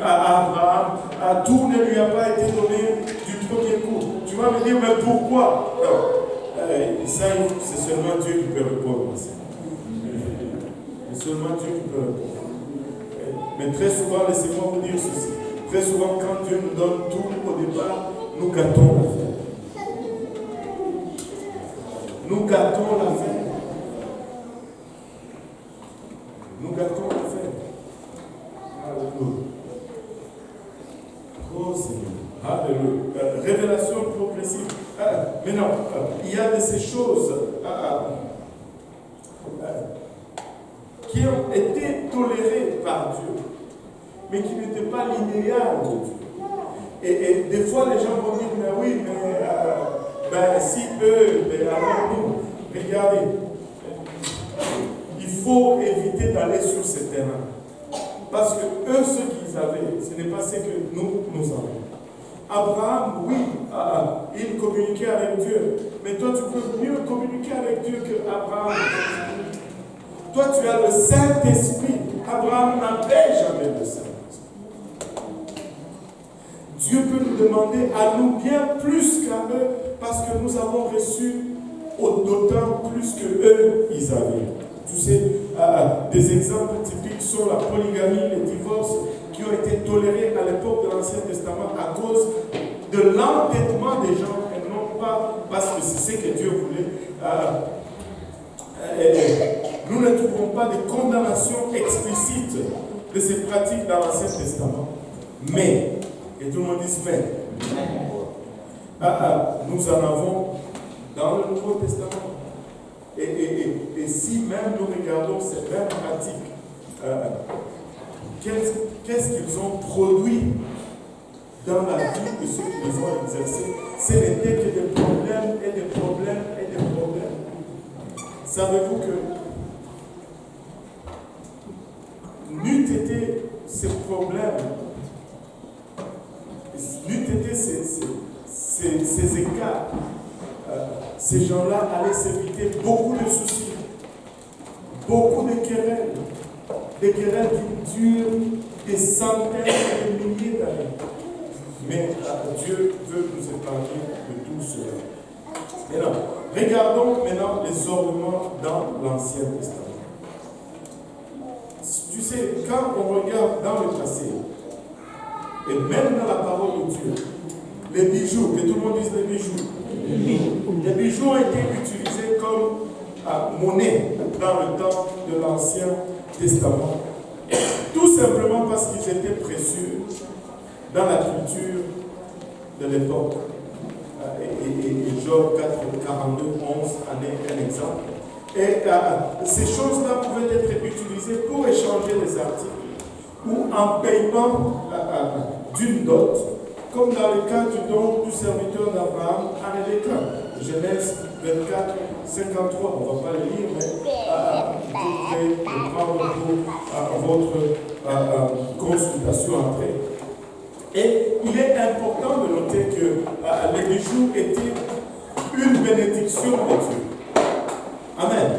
à Abraham, tout ne lui a pas été donné du premier coup. Tu vas me dire, mais pourquoi? Non. Ça, c'est seulement Dieu qui peut répondre à ça. C'est seulement Dieu qui peut répondre. Mais très souvent, laissez-moi vous dire ceci. Très souvent, quand Dieu nous donne tout au départ, nous gâtons l'affaire. Nous gâtons l'affaire. Nous gâtons l'affaire. Alléluia. Oh Seigneur. Alléluia. Révélation progressive. Maintenant, il y a de ces choses qui ont été tolérées par Dieu, mais qui n'étaient pas l'idéal de Dieu. Et des fois, les gens vont dire, mais oui, mais si eux, alors nous, regardez, il faut éviter d'aller sur ces terrains. Parce que eux, ce qu'ils avaient, ce n'est pas ce que nous avons. Abraham, oui, il communiquait avec Dieu. Mais toi, tu peux mieux communiquer avec Dieu qu'Abraham. Toi, tu as le Saint-Esprit. Abraham n'avait jamais le Saint-Esprit. Dieu peut nous demander à nous bien plus qu'à eux, parce que nous avons reçu d'autant plus que eux, ils avaient. Tu sais, des exemples typiques sont la polygamie, les divorces, qui ont été tolérés à l'époque de l'Ancien Testament à cause de l'entêtement des gens, et non pas parce que c'est ce que Dieu voulait. Nous ne trouvons pas de condamnation explicite de ces pratiques dans l'Ancien Testament. Mais, et tout le monde dit mais, nous en avons dans le Nouveau Testament. Et si même nous regardons ces mêmes pratiques, qu'est-ce qu'ils ont produit dans la vie de ceux qui les ont exercés? Ce n'était que des problèmes et des problèmes et des problèmes. Savez-vous que n'eût été ces problèmes, n'eût été ces écarts, ces gens-là allaient s'éviter beaucoup de soucis, beaucoup de querelles, des querelles qui durent des centaines et des milliers d'années. Mais Dieu veut nous épargner de tout cela. Maintenant, regardons maintenant les ornements dans l'Ancien Testament. Tu sais, quand on regarde dans le passé, et même dans la parole de Dieu, les bijoux, que tout le monde dise les bijoux. Les bijoux ont été utilisés comme monnaie dans le temps de l'Ancien Testament. Tout simplement parce qu'ils étaient précieux dans la culture de l'époque. Et Job 4, 42, 11 en est un exemple. Et ces choses-là pouvaient être utilisées pour échanger des articles ou en paiement d'une dot, comme dans le cas du don du serviteur d'Abraham à Rebecca. Genèse 24, 53. On ne va pas le lire, mais vous pouvez le prendre pour votre consultation après. Et il est important de noter que les bijoux étaient une bénédiction de Dieu. Amen.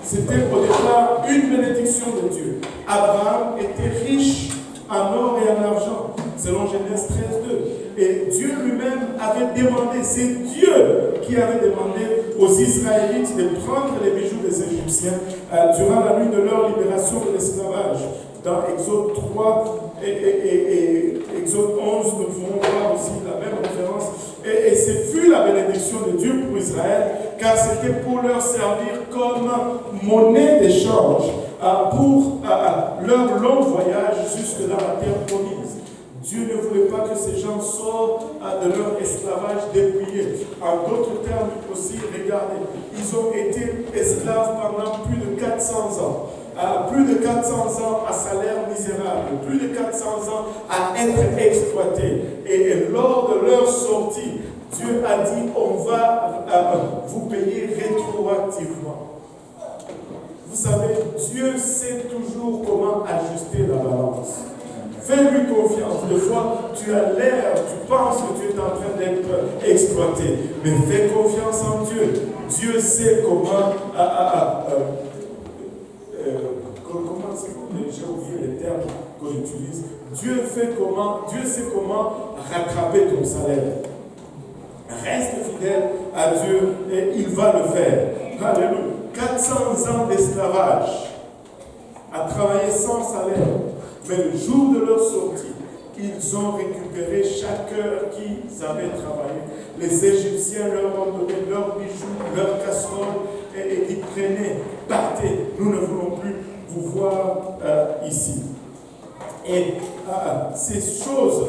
C'était au départ une bénédiction de Dieu. Abraham était riche en or et en argent, selon Genèse 13, 2. Et Dieu lui-même avait demandé, c'est Dieu qui avait demandé aux Israélites de prendre les bijoux des Égyptiens durant la nuit de leur libération de l'esclavage. Dans Exode 3 et Exode 11, nous pouvons voir aussi la même référence. Et ce fut la bénédiction de Dieu pour Israël, car c'était pour leur servir comme monnaie d'échange pour leur long voyage jusque dans la terre promise. Dieu ne voulait pas que ces gens sortent de leur esclavage dépouillé. En d'autres termes aussi, regardez, ils ont été esclaves pendant plus de 400 ans. Plus de 400 ans à salaire misérable, plus de 400 ans à être exploité. Et lors de leur sortie, Dieu a dit, on va vous payer rétroactivement. Vous savez, Dieu sait toujours comment ajuster la balance. Fais-lui confiance. Des fois, tu as l'air, tu penses que tu es en train d'être exploité. Mais fais confiance en Dieu. Dieu sait comment j'ai oublié les termes qu'on utilise. Dieu sait comment rattraper ton salaire. Reste fidèle à Dieu et il va le faire. Alléluia. 400 ans d'esclavage, à travailler sans salaire. Mais le jour de leur sortie, ils ont récupéré chaque heure qu'ils avaient travaillé. Les Égyptiens leur ont donné leurs bijoux, leurs casseroles, et ils prenaient, partez, nous ne voulons plus vous voir ici. Et ces choses,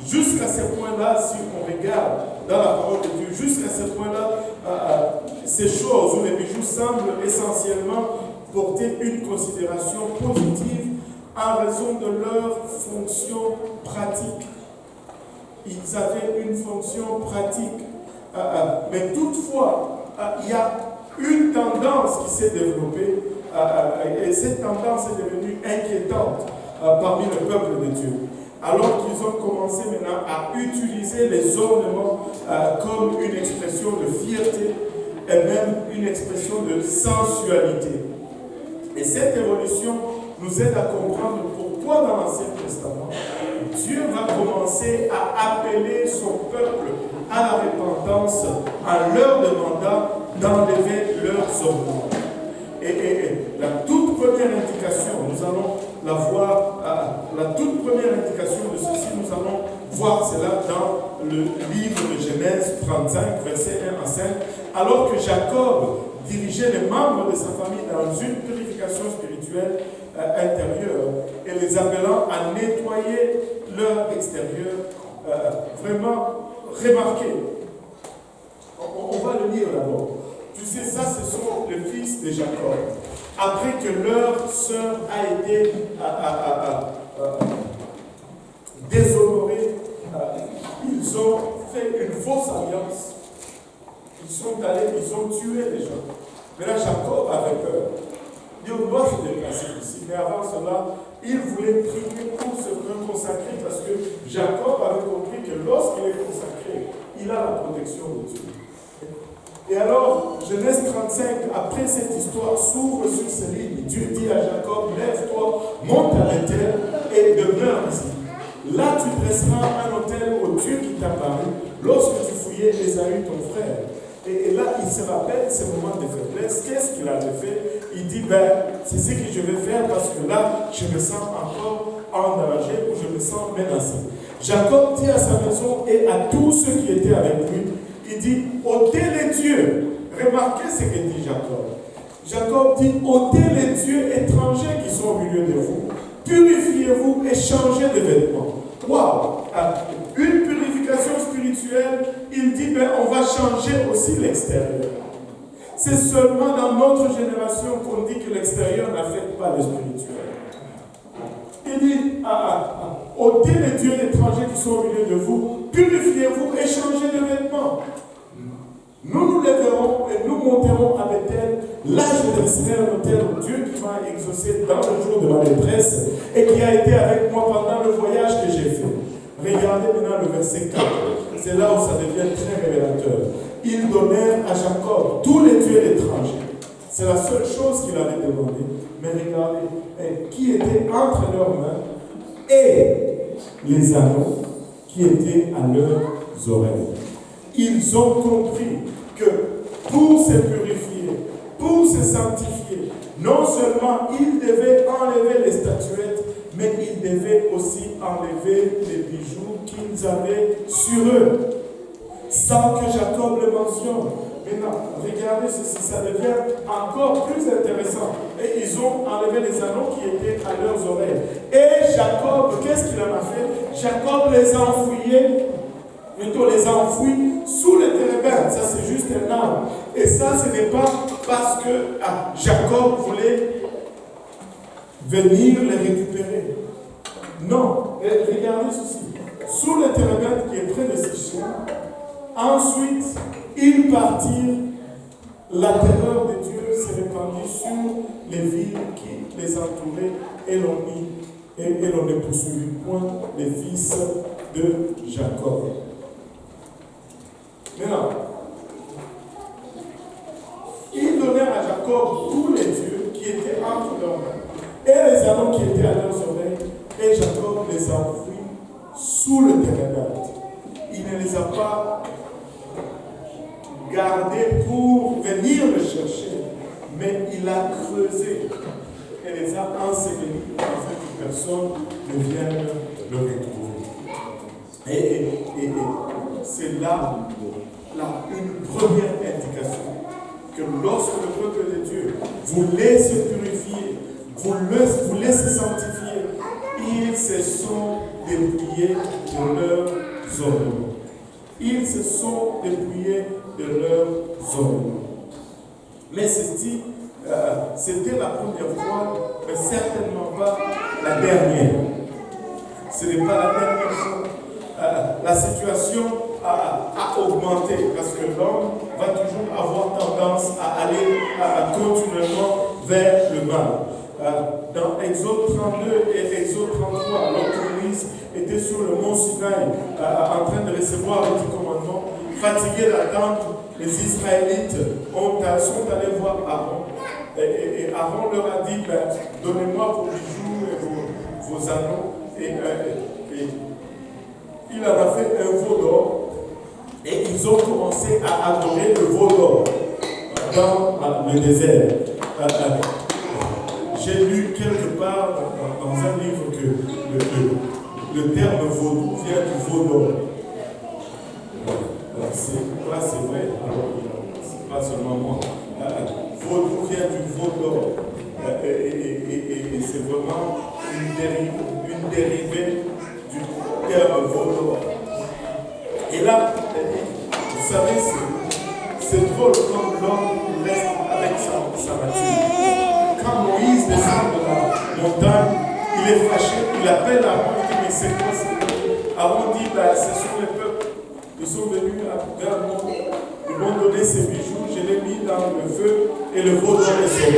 jusqu'à ce point-là, si on regarde dans la parole de Dieu, jusqu'à ce point-là, ces choses où les bijoux semblent essentiellement porter une considération positive en raison de leur fonction pratique. Ils avaient une fonction pratique. Mais toutefois, il y a une tendance qui s'est développée et cette tendance est devenue inquiétante parmi le peuple de Dieu. Alors qu'ils ont commencé maintenant à utiliser les ornements comme une expression de fierté et même une expression de sensualité. Et cette évolution nous aide à comprendre pourquoi dans l'Ancien Testament, Dieu va commencer à appeler son peuple à la repentance en leur demandant d'enlever leurs ornements. Et la toute première indication, nous allons la voir, la toute première indication de ceci, nous allons voir cela dans le livre de Genèse 35, versets 1 à 5, alors que Jacob dirigeait les membres de sa famille dans une purification spirituelle intérieure et les appelant à nettoyer leur extérieur. Vraiment, remarquez, on va le lire d'abord. Tu sais, ça, ce sont les fils de Jacob. Après que leur sœur a été déshonorée, ils ont fait une fausse alliance. Ils sont allés, ils ont tué les gens. Mais là, Jacob avait peur. Il dit, on doit se déplacer ici. Mais avant cela, il voulait prier pour se reconsacrer parce que Jacob avait compris que lorsqu'il est consacré, il a la protection de Dieu. Et alors, Genèse 35, après cette histoire, s'ouvre sur ces lignes. Dieu dit à Jacob, lève-toi, monte à l'Éther et demeure ici. Là, tu dresseras un autel au Dieu qui t'a paru lorsque tu fouillais Ésaü, ton frère. Et là, il se rappelle ces moments de faiblesse. Qu'est-ce qu'il avait fait? Il dit, c'est ce que je vais faire parce que là, je me sens encore en danger ou je me sens menacé. Jacob dit à sa maison et à tous ceux qui étaient avec lui, il dit, ôtez les dieux. Remarquez ce que dit Jacob. Jacob dit, ôtez les dieux étrangers qui sont au milieu de vous. Purifiez-vous et changez de vêtements. Waouh! Une purification spirituelle, il dit, on va changer aussi l'extérieur. C'est seulement dans notre génération qu'on dit que l'extérieur n'affecte pas le spirituel. Il dit, ôtez les dieux étrangers qui sont au milieu de vous, purifiez-vous et changez de vêtements. Nous nous lèverons et nous monterons à Bethel. Là, je dresserai un autel au Dieu qui m'a exaucé dans le jour de ma détresse et qui a été avec moi pendant le voyage que j'ai fait. Regardez maintenant le verset 4. C'est là où ça devient très révélateur. Ils donnèrent à Jacob tous les dieux étrangers. C'est la seule chose qu'il avait demandé. Mais regardez, qui était entre leurs mains et les anneaux qui étaient à leurs oreilles. Ils ont compris que pour se purifier, pour se sanctifier, non seulement ils devaient enlever les statuettes, mais ils devaient aussi enlever les bijoux qu'ils avaient sur eux, sans que Jacob le mentionne. Maintenant, regardez ceci, ça devient encore plus intéressant. Et ils ont enlevé les anneaux qui étaient à leurs oreilles. Et Jacob, qu'est-ce qu'il en a fait? Jacob les a enfouis, plutôt les a enfouis sous le térébinthe. Ça, c'est juste un arbre. Et ça, ce n'est pas parce que Jacob voulait venir les récupérer. Non, regardez ceci. Sous le térébinthe qui est près de Sichem, ensuite, ils partirent. La terreur de Dieu s'est répandue sur les villes qui les entouraient et l'on ne poursuivit point les fils de Jacob. Maintenant, ils donnèrent à Jacob tous les dieux qui étaient entre leurs mains et les anneaux qui étaient à leurs oreilles, et Jacob les a enfouis sous le térébinthe. Il ne les a pas gardés pour venir le chercher, mais il a creusé et les a ensevelis afin que personne ne vienne le retrouver. Et c'est là une première indication que lorsque le peuple de Dieu voulait se purifier, voulait se sanctifier, ils se sont dépouillés de leurs ornements. Ils se sont dépouillés de leurs ornements. Mais c'était la première fois, mais certainement pas la dernière. Ce n'est pas la dernière fois. La situation a augmenté parce que l'homme va toujours avoir tendance à aller continuellement vers le mal. Dans Exode 32 et Exode 33, alors que Moïse était sur le mont Sinaï en train de recevoir les 10 commandements, fatigués d'attendre, les Israélites sont allés voir Aaron. Et Aaron leur a dit, donnez-moi vos bijoux et vos anneaux. Et il en a fait un veau d'or. Et ils ont commencé à adorer le veau d'or dans le désert. J'ai lu quelque part dans un livre que le terme vaudou vient du veau d'or. C'est vrai, alors c'est pas seulement moi. Vaudou vient du veau d'or. Et c'est vraiment une dérivée du terme veau d'or. Et là, vous savez, c'est drôle quand l'homme reste avec sa nature. Quand Moïse descend de la montagne, il est fâché, il appelle Aaron, il dit, mais c'est quoi ça? Aaron dit, ce sont les peuples. Ils sont venus vers moi, ils m'ont donné ces bijoux, je les ai mis dans le feu et le veau d'or est sorti.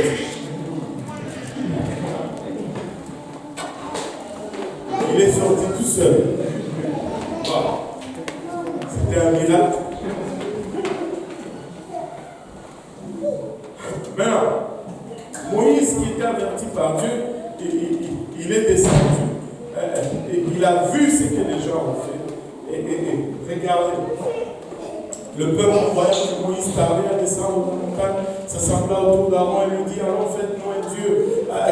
Il est sorti tout seul. C'était un miracle. Maintenant, Moïse qui était averti par Dieu, il est descendu. Il a vu ce que les gens ont fait. Et regardez, le peuple, voyant que Moïse tardait à descendre de la montagne, s'assembla autour d'Aaron et lui dit, allons, faites-nous un Dieu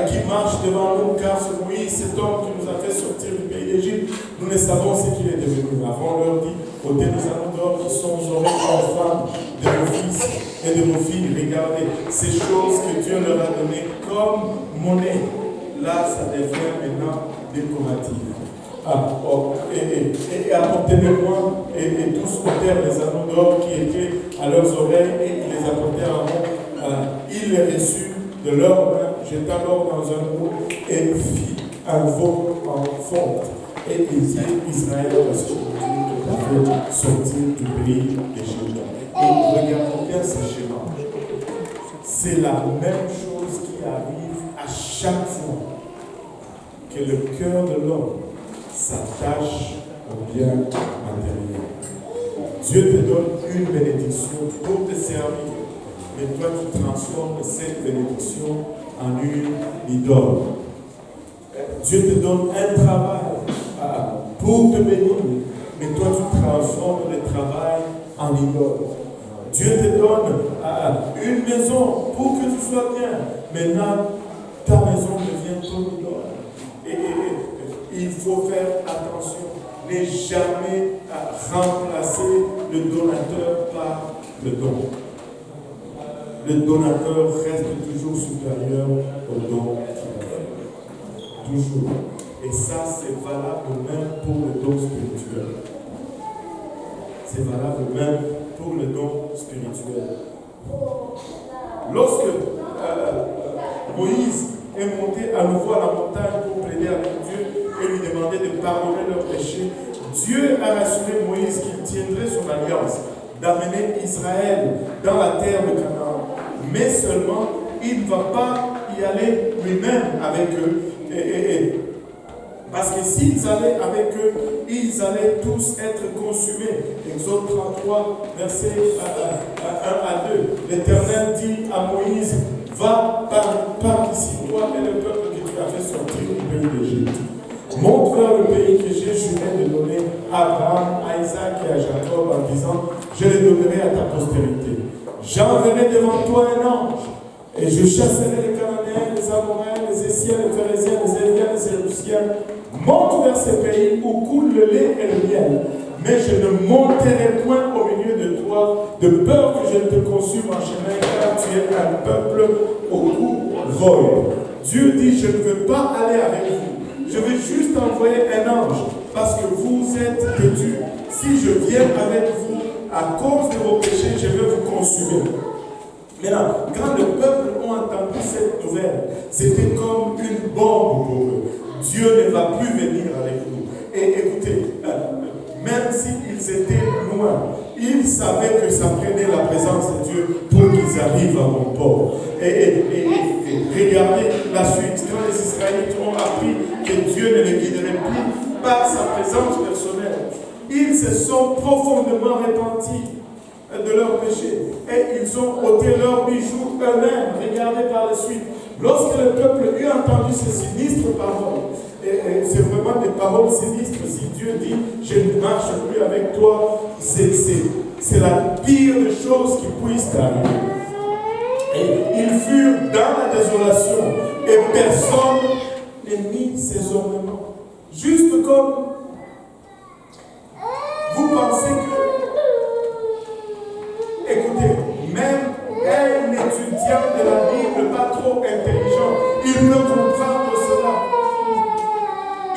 qui marche devant nous, car c'est Moïse, cet homme qui nous a fait sortir du pays d'Égypte, nous ne savons ce qu'il est devenu. Aaron leur dit, ôtez les anneaux d'or qui sont aux oreilles des femmes, de vos fils et de vos filles, regardez, ces choses que Dieu leur a données comme monnaie, là ça devient maintenant décoratif. Et apportez-le-moi, et tous ôtèrent les anneaux d'or qui étaient à leurs oreilles, et ils les apportèrent à Aaron. Il les reçut de leurs mains, jeta l'or dans un eau, et fit un veau en fonte. Et Israël a sortir du pays d'Égypte. Et regardez bien ce schéma. C'est la même chose qui arrive à chaque fois que le cœur de l'homme s'attache au bien matériel. Dieu te donne une bénédiction pour te servir, mais toi tu transformes cette bénédiction en une idole. Dieu te donne un travail pour te bénir, mais toi tu transformes le travail en idole. Dieu te donne une maison pour que tu sois bien, maintenant ta maison devient ton idole. Et il faut faire attention, ne jamais remplacer le donateur par le don. Le donateur reste toujours supérieur au don qu'il a fait. Toujours. Et ça, c'est valable même pour le don spirituel. C'est valable même pour le don spirituel. Lorsque Moïse est monté à nouveau à la montagne pour plaider avec Dieu et lui demander de pardonner leurs péchés, Dieu a rassuré Moïse qu'il tiendrait son alliance d'amener Israël dans la terre de Canaan. Mais seulement, il ne va pas y aller lui-même avec eux. Parce que s'ils allaient avec eux, ils allaient tous être consumés. Exode 33, verset 1 à 2. L'Éternel dit à Moïse, va par ici, toi et le peuple que tu as fait sortir du pays d'Égypte. Montre-leur le pays que j'ai juré de donner à Abraham, à Isaac et à Jacob en disant, je le donnerai à ta postérité. J'enverrai devant toi un ange, et je chasserai les Cananéens, les Amoréens, les Essiens, les Phéréziens, les Éviens, les Jébusiens. Monte vers ces pays où coule le lait et le miel, mais je ne monterai point au milieu de toi, de peur que je ne te consume en chemin, car tu es un peuple au cou voile. Dieu dit, je ne veux pas aller avec vous. Je vais juste envoyer un ange, parce que vous êtes têtus. Si je viens avec vous, à cause de vos péchés, je vais vous consumer. Maintenant, quand le peuple a entendu cette nouvelle, c'était comme une bombe pour eux. Dieu ne va plus venir avec nous. Et écoutez, même s'ils étaient loin, ils savaient que ça prenait la présence de Dieu pour qu'ils arrivent à bon port. Et regardez la suite. Quand les Israélites ont appris que Dieu ne les guiderait plus par sa présence personnelle, ils se sont profondément repentis de leurs péchés. Et ils ont ôté leurs bijoux eux-mêmes. Regardez par la suite. Lorsque le peuple eut entendu ces sinistres paroles, et c'est vraiment des paroles sinistres, si Dieu dit « je ne marche plus avec toi », c'est la pire des choses qui puissent arriver. Et ils furent dans la désolation, et personne ne mit ses ornements. Juste comme vous pensez que, écoutez, même un étudiant de la Bible pas trop intelligent, il peut comprendre cela.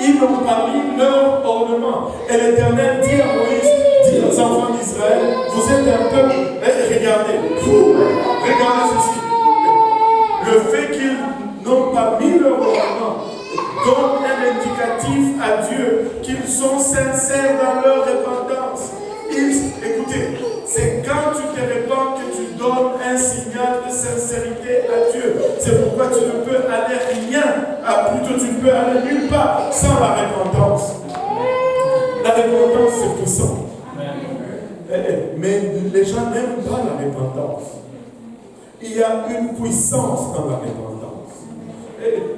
Ils n'ont pas mis leur ornement. Et l'Éternel dit à Moïse, dit aux enfants d'Israël, vous êtes un peuple. Regardez ceci. Le fait qu'ils n'ont pas mis leur ornement donne un indicatif à Dieu qu'ils sont sincères dans leur repentance. Écoutez, c'est quand tu te répands que tu donnes un signal de sincérité à Dieu. C'est pourquoi tu ne peux aller rien, plutôt tu ne peux aller nulle part sans la repentance. La repentance, c'est puissant. Mais les gens n'aiment pas la repentance. Il y a une puissance dans la repentance.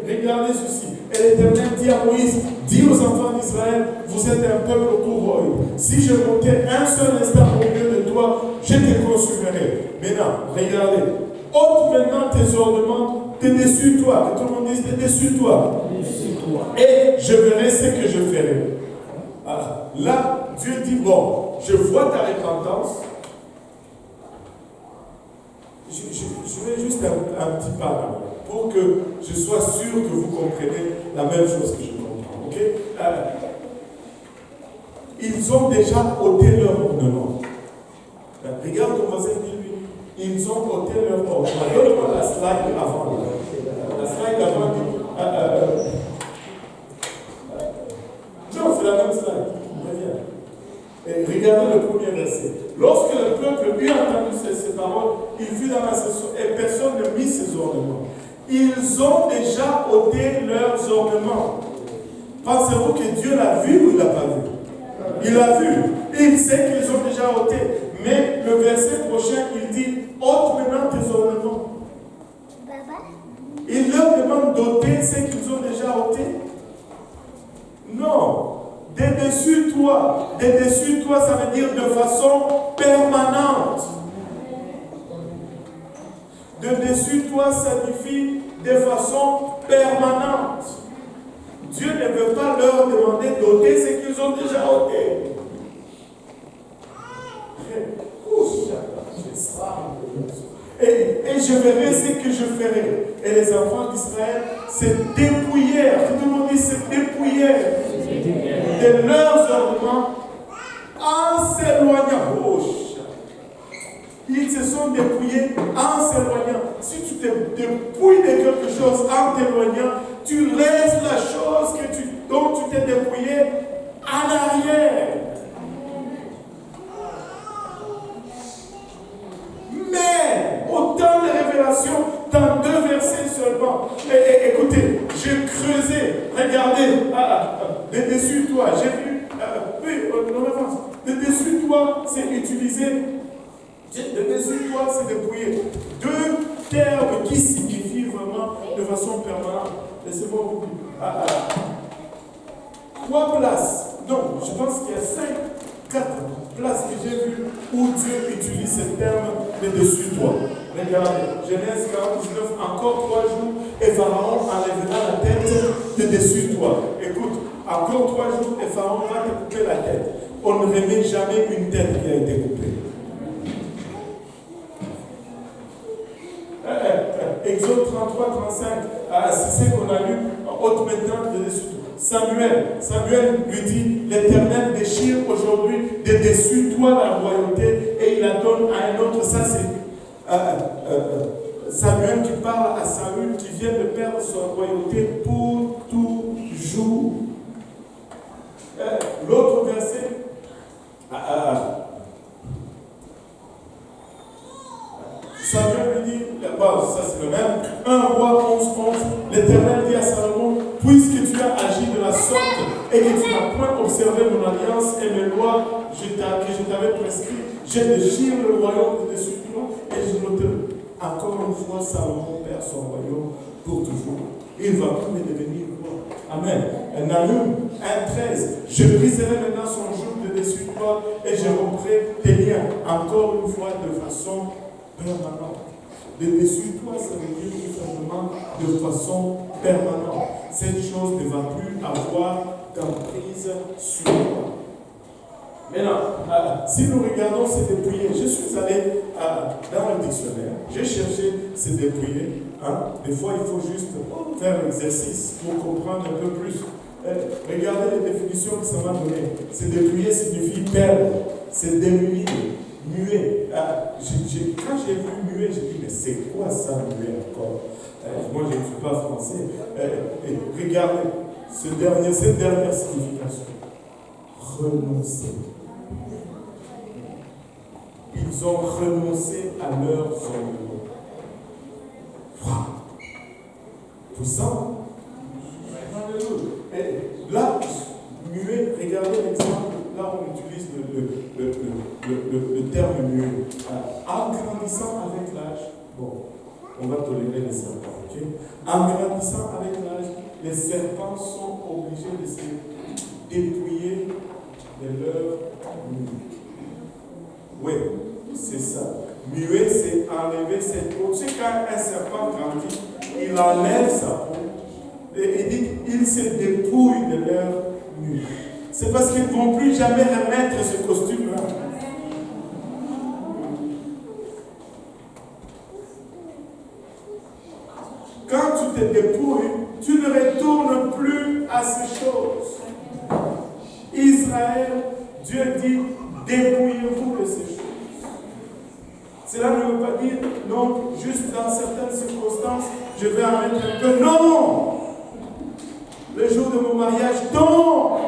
Regardez ceci. Et l'Éternel dit à Moïse, dis aux enfants d'Israël, vous êtes un peuple au courroie. Si je montais un seul instant au milieu de toi, je te consumerai. Maintenant, regardez. Ôte maintenant tes ornements de dessus toi. Que tout le monde dise de dessus toi. Et je verrai ce que je ferai. Alors, là, Dieu dit, bon, je vois ta repentance. Je vais juste un petit pas là, pour que je sois sûr que vous comprenez la même chose que je comprends. Ok? Ils ont déjà ôté leur ornement. Regarde ton voisin, dis-lui. Ils ont ôté leur ornement. Donne-moi la slide avant. La slide avant. Non, c'est la même slide. Et regardez le premier verset. Lorsque le peuple eut entendu ces paroles, il fut dans la session et personne ne mit ses ornements. Ils ont déjà ôté leurs ornements. Pensez-vous que Dieu l'a vu ou il ne l'a pas vu? Il l'a vu. Il sait qu'ils ont déjà ôté. Mais le verset prochain, il dit, ôte maintenant tes ornements. Il leur demande d'ôter ce qu'ils ont déjà ôté? Non. De dessus toi. De dessus toi, ça veut dire de façon permanente. De dessus toi signifie de façon permanente. Dieu ne veut pas leur demander d'ôter ce qu'ils ont déjà ôté. Et je verrai ce que je ferai. Et les enfants d'Israël se dépouillèrent. Tout le monde dit se dépouillèrent de leurs ornements en s'éloignant. Oh, ils se sont dépouillés en s'éloignant. Si tu te dépouilles de quelque chose en t'éloignant, tu laisses la chose dont tu t'es dépouillé en arrière. Mais autant de révélations dans 2 versets seulement. Et écoutez, j'ai creusé. Regardez. De dessus toi, j'ai vu, oui, on avance. De dessus toi, c'est utilisé. De dessus toi, c'est dépouiller. Deux termes qui signifient vraiment de façon permanente. Laissez-moi vous dire. 3 places. Donc, je pense qu'il y a 4 places que j'ai vues où Dieu utilise ce terme de dessus toi. Regardez, Genèse 49, encore 3 jours, et Pharaon enlèvera la tête de dessus toi. Écoute, encore 3 jours, et Pharaon va te couper la tête. On ne remet jamais une tête qui a été coupée. Exode 33, 35, c'est ce qu'on a lu, haute maintenant de dessus. Samuel lui dit, l'Éternel déchire aujourd'hui de dessus toi la royauté et il la donne à un autre. Ça c'est Samuel qui parle à Saül qui vient de perdre sa royauté pour toujours. L'autre verset, Samuel lui dit, ça c'est le même, 1 roi 11, l'Éternel dit à Salomon, puisque tu as agi de la sorte et que tu n'as point observé mon alliance et mes lois que je t'avais prescrites, je déchire le royaume de dessus toi et je note encore une fois Salomon perd son royaume pour toujours. Il va plus devenir roi. Amen. Nahum 1,13. Je briserai maintenant son joug de dessus toi et je romprai tes liens encore une fois de façon permanente. De dessus toi, ça veut dire tout simplement de façon permanente. Cette chose ne va plus avoir d'emprise sur toi. Maintenant, si nous regardons se dépouiller, je suis allé dans le dictionnaire, j'ai cherché se dépouiller. Des fois, il faut juste faire l'exercice pour comprendre un peu plus. Regardez les définitions que ça m'a données. Se dépouiller signifie perdre, se démunir, muet. Quand j'ai vu muet, j'ai dit, mais c'est quoi ça, muet encore? Moi, je ne suis pas français. Regardez cette dernière signification. Renoncer. Ils ont renoncé à leurs ornements. Wow. Puissant. Et là, muet, regardez l'exemple, là on utilise le terme muet. En grandissant avec l'âge, bon, on va tolérer les serpents, ok? En grandissant avec l'âge, les serpents sont obligés de se dépouiller de leur muet. Oui, c'est ça. Muet, c'est enlever cette peau. Tu sais, quand un serpent grandit, il enlève sa peau et il dit il se dépouille de leur muet. C'est parce qu'ils ne vont plus jamais remettre ce costume-là. Quand tu te dépouilles, tu ne retournes plus à ces choses. Israël, Dieu dit, dépouillez-vous de ces choses. Cela ne veut pas dire, non, juste dans certaines circonstances, je vais en mettre un peu. Non! Le jour de mon mariage, non!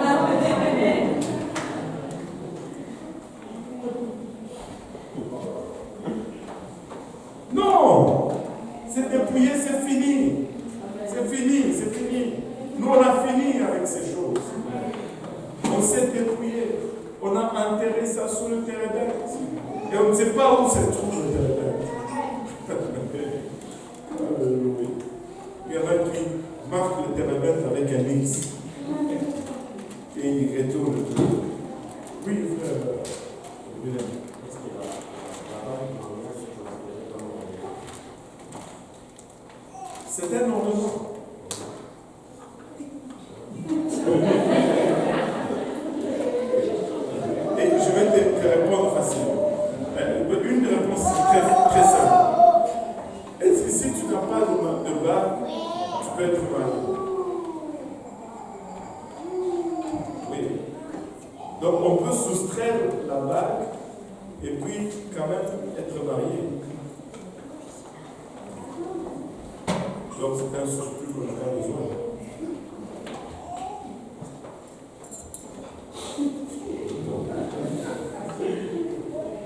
Non! C'est dépouillé, c'est fini. C'est fini, c'est fini. Nous, on a fini avec ces choses. On s'est dépouillé. On a enterré ça sous le térébinthe. Et on ne sait pas où se trouve le térébinthe. Alléluia. Il y en a qui marquent le térébinthe avec un X. Et ils retournent. Oui, frère. C'est un ornement. Et je vais te répondre facilement. Une réponse très, très simple. Est-ce que si tu n'as pas de bague, tu peux être marié? Oui. Donc on peut soustraire la bague et puis quand même être marié. Donc c'est un surplus qu'on n'a pas besoin.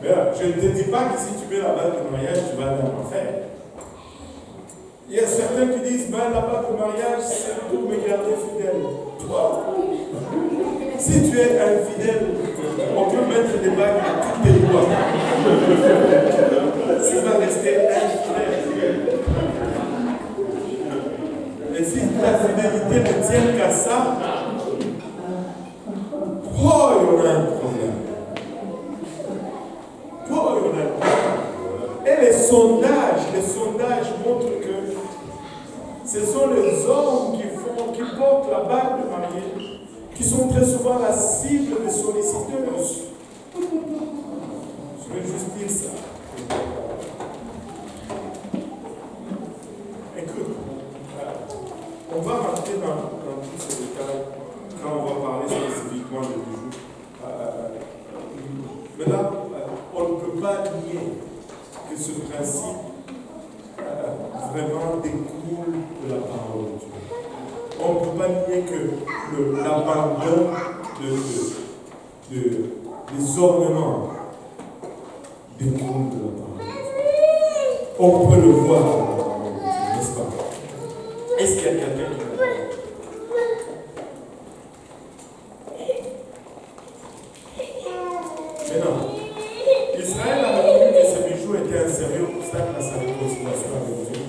Mais je ne te dis pas que si tu mets la bague de mariage, tu vas aller en enfer. Il y a certains qui disent, la bague de mariage, c'est pour me garder fidèle. Toi, Si tu es infidèle, on peut mettre des bagues à tous tes doigts. Tu vas rester infidèle. Et si ta fidélité ne tient qu'à ça, oh, il y en a un problème. Oh, il y en a un problème. Et les sondages montrent que ce sont les hommes qui portent la bague de mariée, qui sont très souvent la cible des solliciteuses. Je vais juste dire ça. Écoute, on va rentrer dans tous ces détails quand on va parler spécifiquement de bijoux. Mais là, on ne peut pas nier que ce principe vraiment découle de la parole de Dieu. On ne peut pas nier que l'abandon des ornements découle de la parole de Dieu. On peut le voir dans la parole de Dieu, n'est-ce pas? Est-ce qu'il y a quelqu'un qui le voit? Maintenant, Israël a reconnu que ces bijoux étaient un sérieux obstacle à sa réconciliation avec Dieu.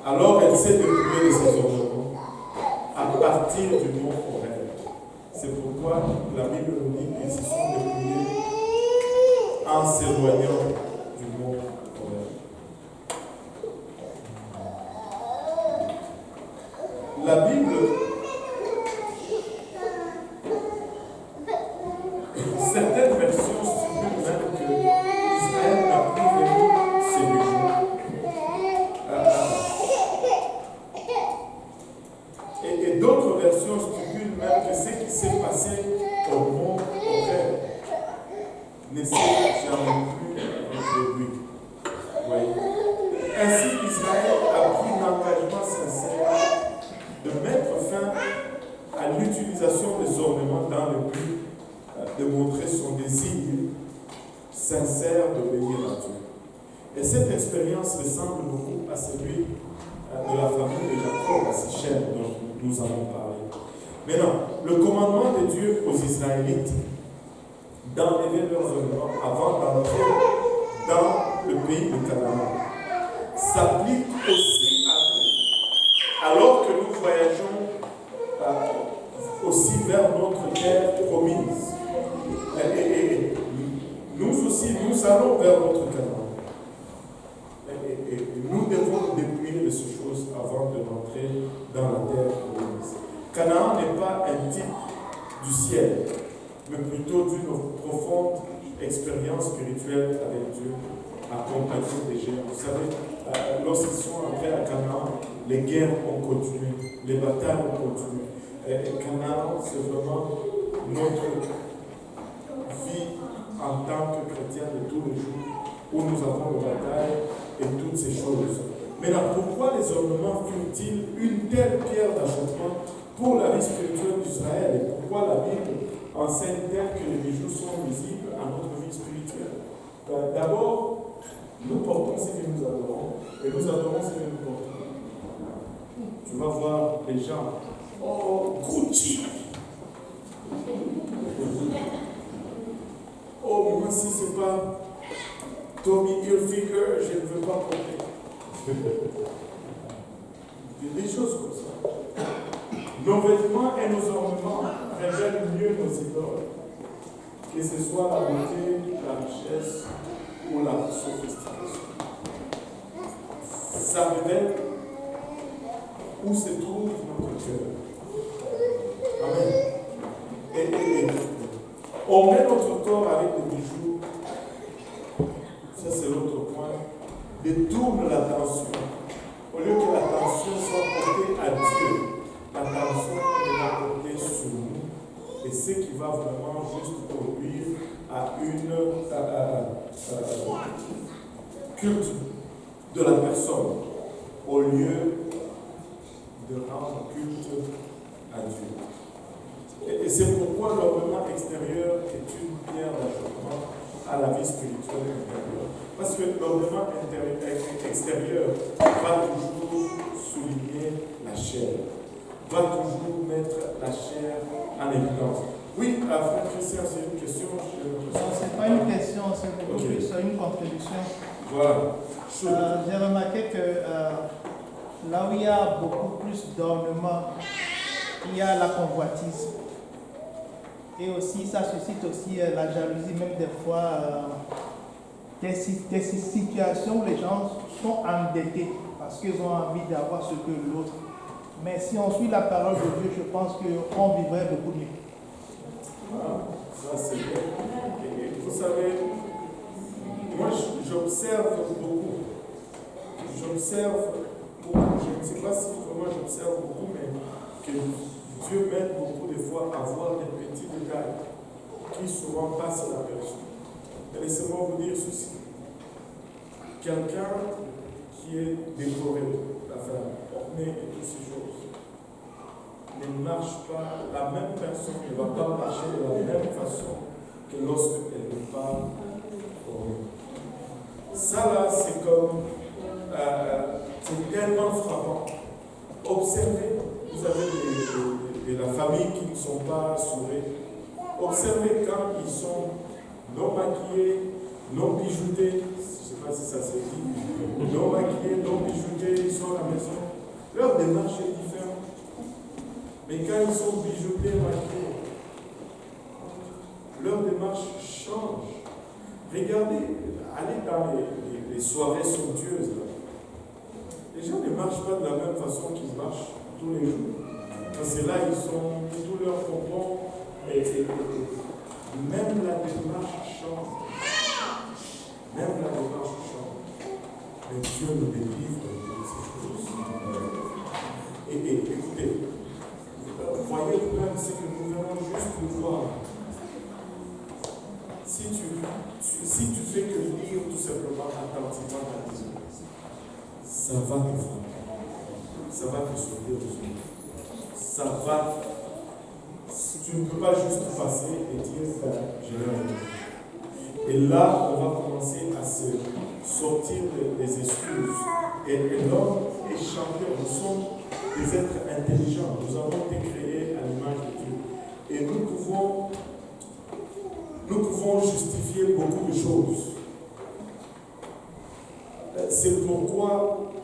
Alors elle s'est dépouillée de ses ornements à partir du mont Horeb. C'est pourquoi la Bible nous dit qu'ils se sont dépouillés en s'éloignant du mont Horeb. La Bible, certaines versions stipulent même que Israël n'a plus remis ses bijoux. Et d'autres versions stipulent même que ce qui s'est passé au mont Horeb ne s'est jamais plus reproduit. Ainsi, Israël a pris l'engagement sincère de mettre fin à l'utilisation des ornements dans le but de montrer son désir sincère d'obéir à Dieu. Et cette expérience ressemble beaucoup à celui de la famille de Jacob à Sichem dont nous avons parlé. Maintenant, le commandement de Dieu aux Israélites d'enlever leurs ornements avant d'entrer dans le pays de Canaan s'applique aussi à nous, alors que nous voyageons aussi vers notre terre promise. Et nous aussi, nous allons vers notre Canaan. Et nous devons nous dépouiller de ces choses avant de rentrer dans la terre promise. Canaan n'est pas un type du ciel, mais plutôt d'une profonde expérience spirituelle avec Dieu, accompagnée des géants. Vous savez, lorsqu'ils sont entrés à Canaan, les guerres ont continué, les batailles ont continué. Et Canaan, c'est vraiment notre vie en tant que chrétien de tous les jours, où nous avons les batailles et toutes ces choses. Maintenant, pourquoi les ornements furent-ils une telle pierre d'achoppement pour la vie spirituelle d'Israël? Et pourquoi la Bible enseigne-t-elle que les bijoux sont visibles à notre vie spirituelle? D'abord, nous portons ce que nous adorons et nous adorons ce que nous portons. Tu vas voir les gens, oh, Gucci! Oh, moi, si ce n'est pas Tommy Hilfiger, je ne veux pas porter. Il y a des choses comme ça. Nos vêtements et nos ornements révèlent mieux nos idoles, que ce soit la beauté, la richesse ou la sophistication. Ça révèle où se trouve notre cœur. Amen. Et on met notre corps avec des bijoux. Ça, c'est l'autre point. Détourne l'attention. Au lieu que l'attention soit portée à Dieu, l'attention est portée sur nous. Et ce qui va vraiment juste conduire à une culte de la personne, au lieu de rendre culte à Dieu. Et c'est pourquoi l'ornement extérieur est une pierre d'achoppement à la vie spirituelle intérieure. Parce que l'ornement extérieur va toujours souligner la chair, va toujours mettre la chair en évidence. Oui, frère Christian, c'est une question. Non, ce n'est pas une question, c'est beaucoup plus une contribution. Voilà. J'ai remarqué que là où il y a beaucoup plus d'ornements, il y a la convoitise. Et aussi, ça suscite aussi la jalousie, même des fois, des situations où les gens sont endettés parce qu'ils ont envie d'avoir ce que l'autre. Mais si on suit la parole de Dieu, je pense qu'on vivrait beaucoup mieux. Ça c'est bien. Et vous savez, moi j'observe beaucoup. J'observe beaucoup. Je ne sais pas si vraiment j'observe beaucoup, mais que Dieu m'aide beaucoup de fois à voir des petits détails qui souvent passent inaperçus. Et laissez-moi vous dire ceci. Quelqu'un qui est décoré, la femme, orné et toutes ces choses, ne marche pas, la même personne ne va pas marcher de la même façon que lorsqu'elle n'est pas ornée. Ça là, c'est comme, c'est tellement frappant. Observez, vous avez de la famille qui ne sont pas assurés. Observez quand ils sont non maquillés, non bijoutés, je ne sais pas si ça se dit, non maquillés, non bijoutés, ils sont à la maison. Leur démarche est différente. Mais quand ils sont bijoutés, maquillés, leur démarche change. Regardez, allez dans les soirées somptueuses. Là. Les gens ne marchent pas de la même façon qu'ils marchent tous les jours. Parce que là, ils sont tous leurs pompons et même la démarche change. Même la démarche change. Mais Dieu nous délivre de ces choses. Et écoutez, voyez vous-même ce que nous venons juste pour voir. Si tu fais que lire tout simplement attentivement ta vision, ça va te frapper. Ça va te sauver aux yeux. Ça va. Tu ne peux pas juste passer et dire je l'ai entendu. Et là, on va commencer à se sortir des excuses. Et l'homme est champion. Nous sommes des êtres intelligents. Nous avons été créés à l'image de Dieu. Et nous pouvons justifier beaucoup de choses. C'est pourquoi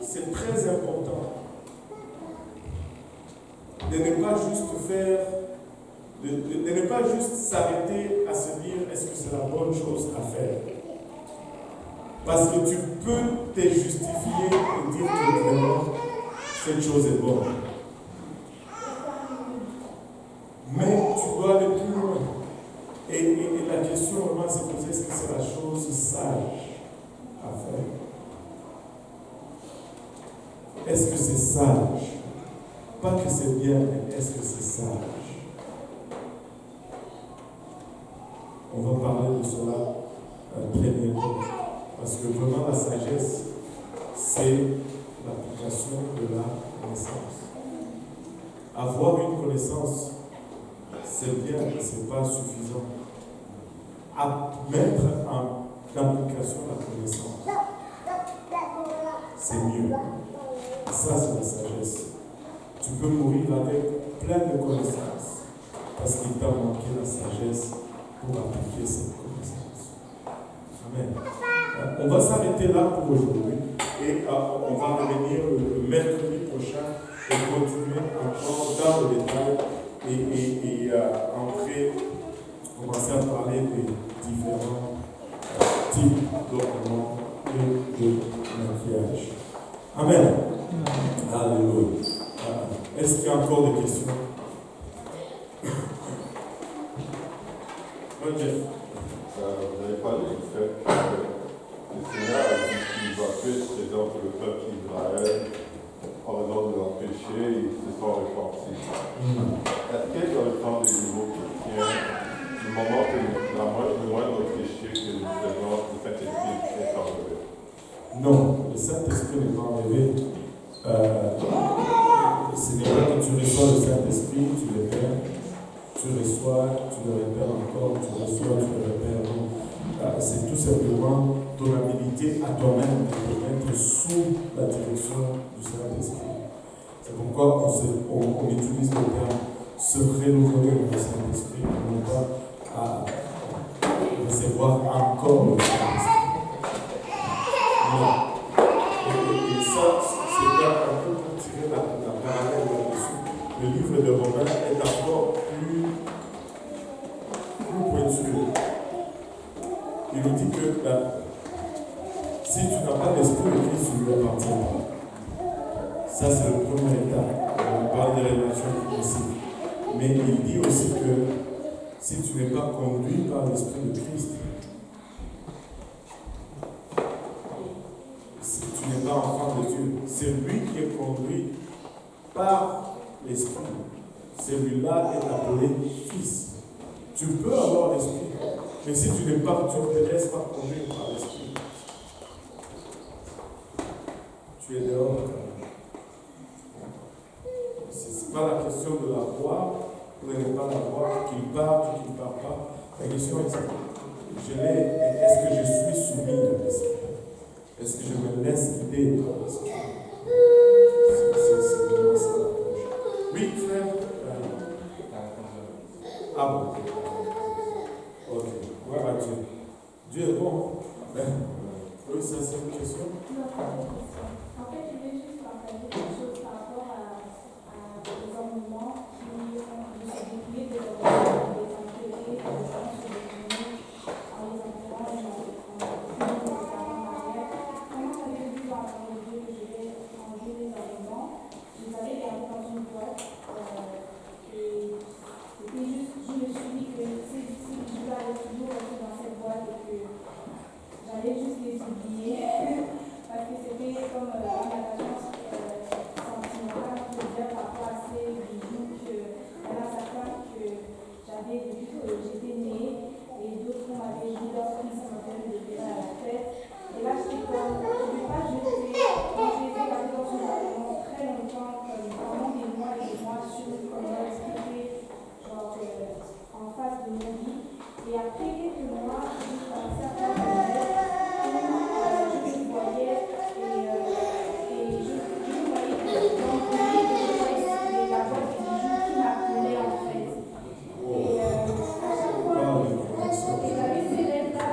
c'est très important de ne pas juste faire, de ne pas juste s'arrêter à se dire est-ce que c'est la bonne chose à faire. Parce que tu peux te justifier et dire que vraiment cette chose est bonne. Mais tu dois aller plus loin. Et la question vraiment se poser est-ce que c'est la chose sage à faire? Est-ce que c'est sage? Pas que c'est bien, mais est-ce que c'est sage? On va parler de cela très bientôt. Parce que vraiment la sagesse, c'est l'application de la connaissance. Avoir une connaissance, c'est bien, mais ce n'est pas suffisant. À mettre en application la connaissance, c'est mieux. Et ça, c'est la sagesse. Tu peux mourir avec plein de connaissances parce qu'il t'a manqué la sagesse pour appliquer cette connaissance. Amen. On va s'arrêter là pour aujourd'hui et on va revenir le mercredi prochain et continuer encore dans le détail et entrer, commencer à parler des différents types d'ornements et de maquillage. Amen. Alléluia. Est-ce qu'il y a encore des questions? Bon Dieu. Vous avez parlé du fait que le Seigneur a dit qu'il va plus, par exemple, le peuple d'Israël, pardon de leurs péchés, ils se sont repentis. Est-ce que dans le temps des nouveaux chrétiens, du moment que le moindre péché que nous faisons, le Saint-Esprit est enlevé? Non, le Saint-Esprit n'est pas enlevé. Ce n'est pas que tu reçois le Saint-Esprit, tu le perds, tu reçois, tu le répères encore, tu reçois, tu le répères. C'est tout simplement ton habilité à toi-même de te mettre sous la direction du Saint-Esprit. C'est pourquoi on utilise le terme se renouveler dans le Saint-Esprit, non pas à recevoir encore le Saint-Esprit. Non. Et ça, c'est un peu pour tirer la parallèle là-dessus. Le livre de Romains est encore plus pointueux. Il nous dit que si tu n'as pas l'esprit de Christ, tu ne lui appartiens pas. Ça, c'est le premier état. On parle des relations progressives. Mais il dit aussi que si tu n'es pas conduit par l'esprit de Christ, si tu n'es pas enfant de Dieu, c'est lui qui est conduit par l'esprit. Celui-là est appelé fils. Tu peux avoir l'esprit, mais si tu n'es pas, tu ne te laisses pas conduire par l'esprit, tu es dehors. Ce n'est pas la question de la voir, vous n'allez pas la voir, qu'il parle ou qu'il ne parle pas. La question est, est-ce que je suis soumis à l'esprit? Est-ce que je me laisse guider par l'esprit? C'est vraiment ça l'approche. Oui, frère. Ah bon? Ok. Gloire à Dieu. Dieu est bon. Oui, ça c'est une question. En fait, je voulais juste partager quelque chose par rapport à des enseignements qui ont décidé de les enquêter, de gens sur les journaux, en les enterrant et en arrière. Comment avez-vous vu dans la parole de Dieu que je vais ranger les enseignements? Je les avais gardés dans une boîte et c'était juste, je me suis dit que si je dois aller toujours rester dans cette boîte et que j'allais juste les oublier. Parce que c'était comme une attachance sentimentale, je veux dire, par rapport à ces bijoux à la certaine que j'avais depuis que j'étais née, et d'autres m'avaient dit leur fils m'avait me lever à la tête. Et là, j'étais comme, je ne vais pas jeter, quand j'ai été gardée dans une maison très longtemps, comme pendant des mois et des mois, sur comment expliquer, genre, en face de mon lit. Et après quelques mois, j'ai commencé à faire des je me voyais et je me voyais dans le lit et je voyais la boîte des bijoux qui m'appelait en fait. Et à chaque fois, et j'avais ces rêves-là,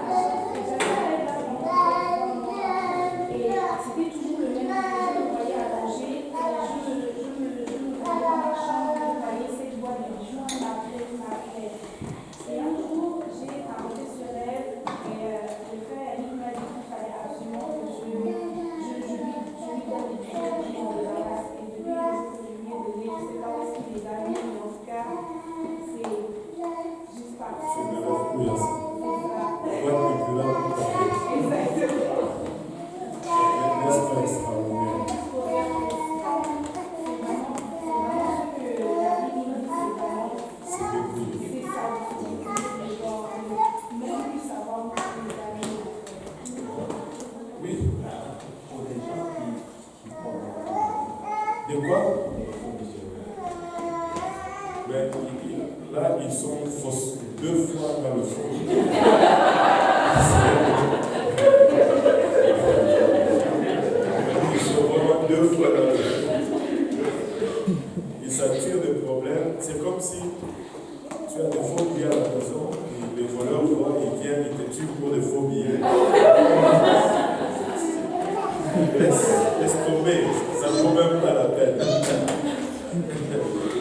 j'avais dans mon rêve et c'était toujours le même que je me voyais allongée et je me voyais dans ma chambre, je voyais cette boîte de bijoux qui m'appelait. Et un jour, j'ai arrêté ce rêve et le frère Eric m'a dit qu'il fallait absolument que je lui donne des bijoux qui me débarrasse. Et depuis le jour que je lui ai donné, je ne sais pas où est-ce qu'il les a mis, mais en tout cas, c'est juste parti. C'est une erreur couille, ça. C'est Ouais, mais plus là, tout à fait. ça. Exactement. N'est-ce pas extraordinaire? C'est vraiment ce que la Bible nous dit, c'est vraiment. C'est débrouillé. C'est ça, même plus savoir où les amis. Oui. Pour des gens qui prennent De quoi? des faux missionnaires. Ben, là, ils sont deux fois dans le fond. Ils sont vraiment deux fois dans le fond. Ils s'attirent des problèmes. C'est comme si tu as des faux billets à la maison et les voleurs voient, ils viennent, ils te tuent pour des faux billets. Laisse tomber, ça ne vaut même pas la peine.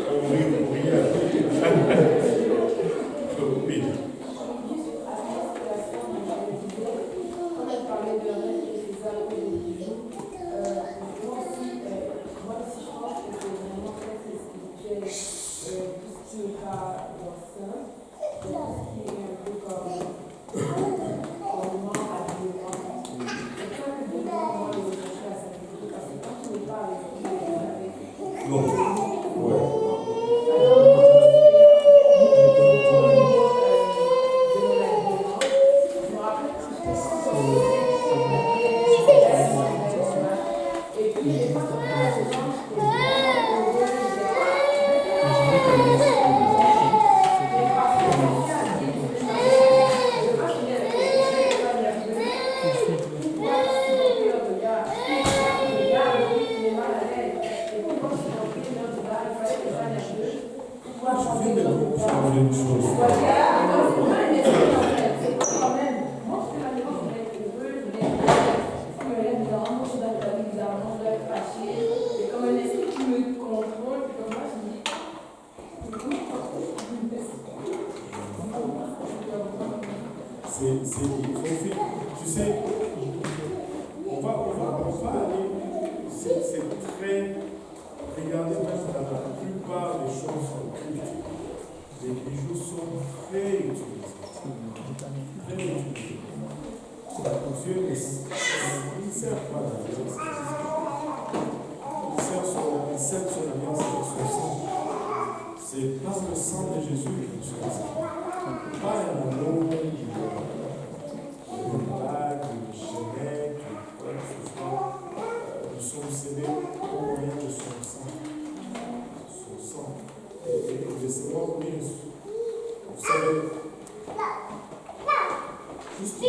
On rit pour rien. Oui. Quand elle parlait de rêve et des arbres et des bijoux, moi aussi, je pense que c'est vraiment très spirituel, tout ce qui n'est pas dans ça, tout ce qui est un peu comme ornement, habillement. C'est ça que de moi, je cherche à sacrifier, parce que quand tu n'es pas avec lui, Non. Ouais. Je viens de vous changer une chose. Tu sais, on va aller, c'est très, regardez même dans la plupart des choses occultes, les bijoux sont très utilisés. Très utilisés. Dieu, ils ne servent pas d'alliance. Ils servent son alliance avec son sang. C'est par le sang de Jésus que nous sommes sauvés. Pas un amour, une blague, une chaînette, quoi que ce soit. Nous sommes sauvés au moyen de son sang. Son sang. Et laissez-moi vous dire, vous savez, juste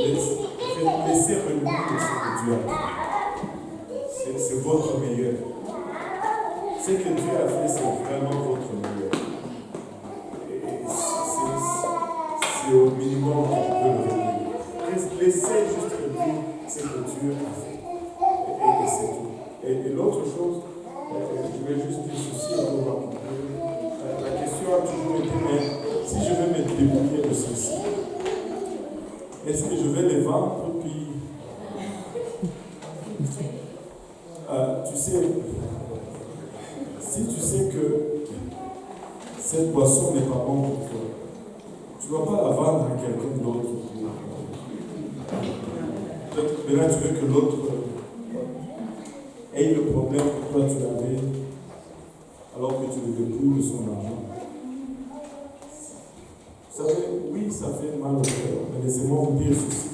laissez reluire ce que Dieu a fait. C'est votre meilleur. Ce que Dieu a fait, c'est vraiment votre meilleur. Et c'est au minimum qu'on peut le relire. Laissez juste relire ce que Dieu a fait. Et c'est tout. Et l'autre chose, je vais juste dire ceci pour rappeler. La question a toujours été, mais si je vais me débrouiller de ceci, est-ce que je vais les vendre puis tu sais, si tu sais que cette boisson n'est pas bonne pour toi, tu ne vas pas la vendre à quelqu'un d'autre. Maintenant, tu veux que l'autre ait le problème que toi tu avais, alors que tu le dépouilles de son argent. Vous savez, oui, ça fait mal au cœur, mais laissez-moi vous dire ceci.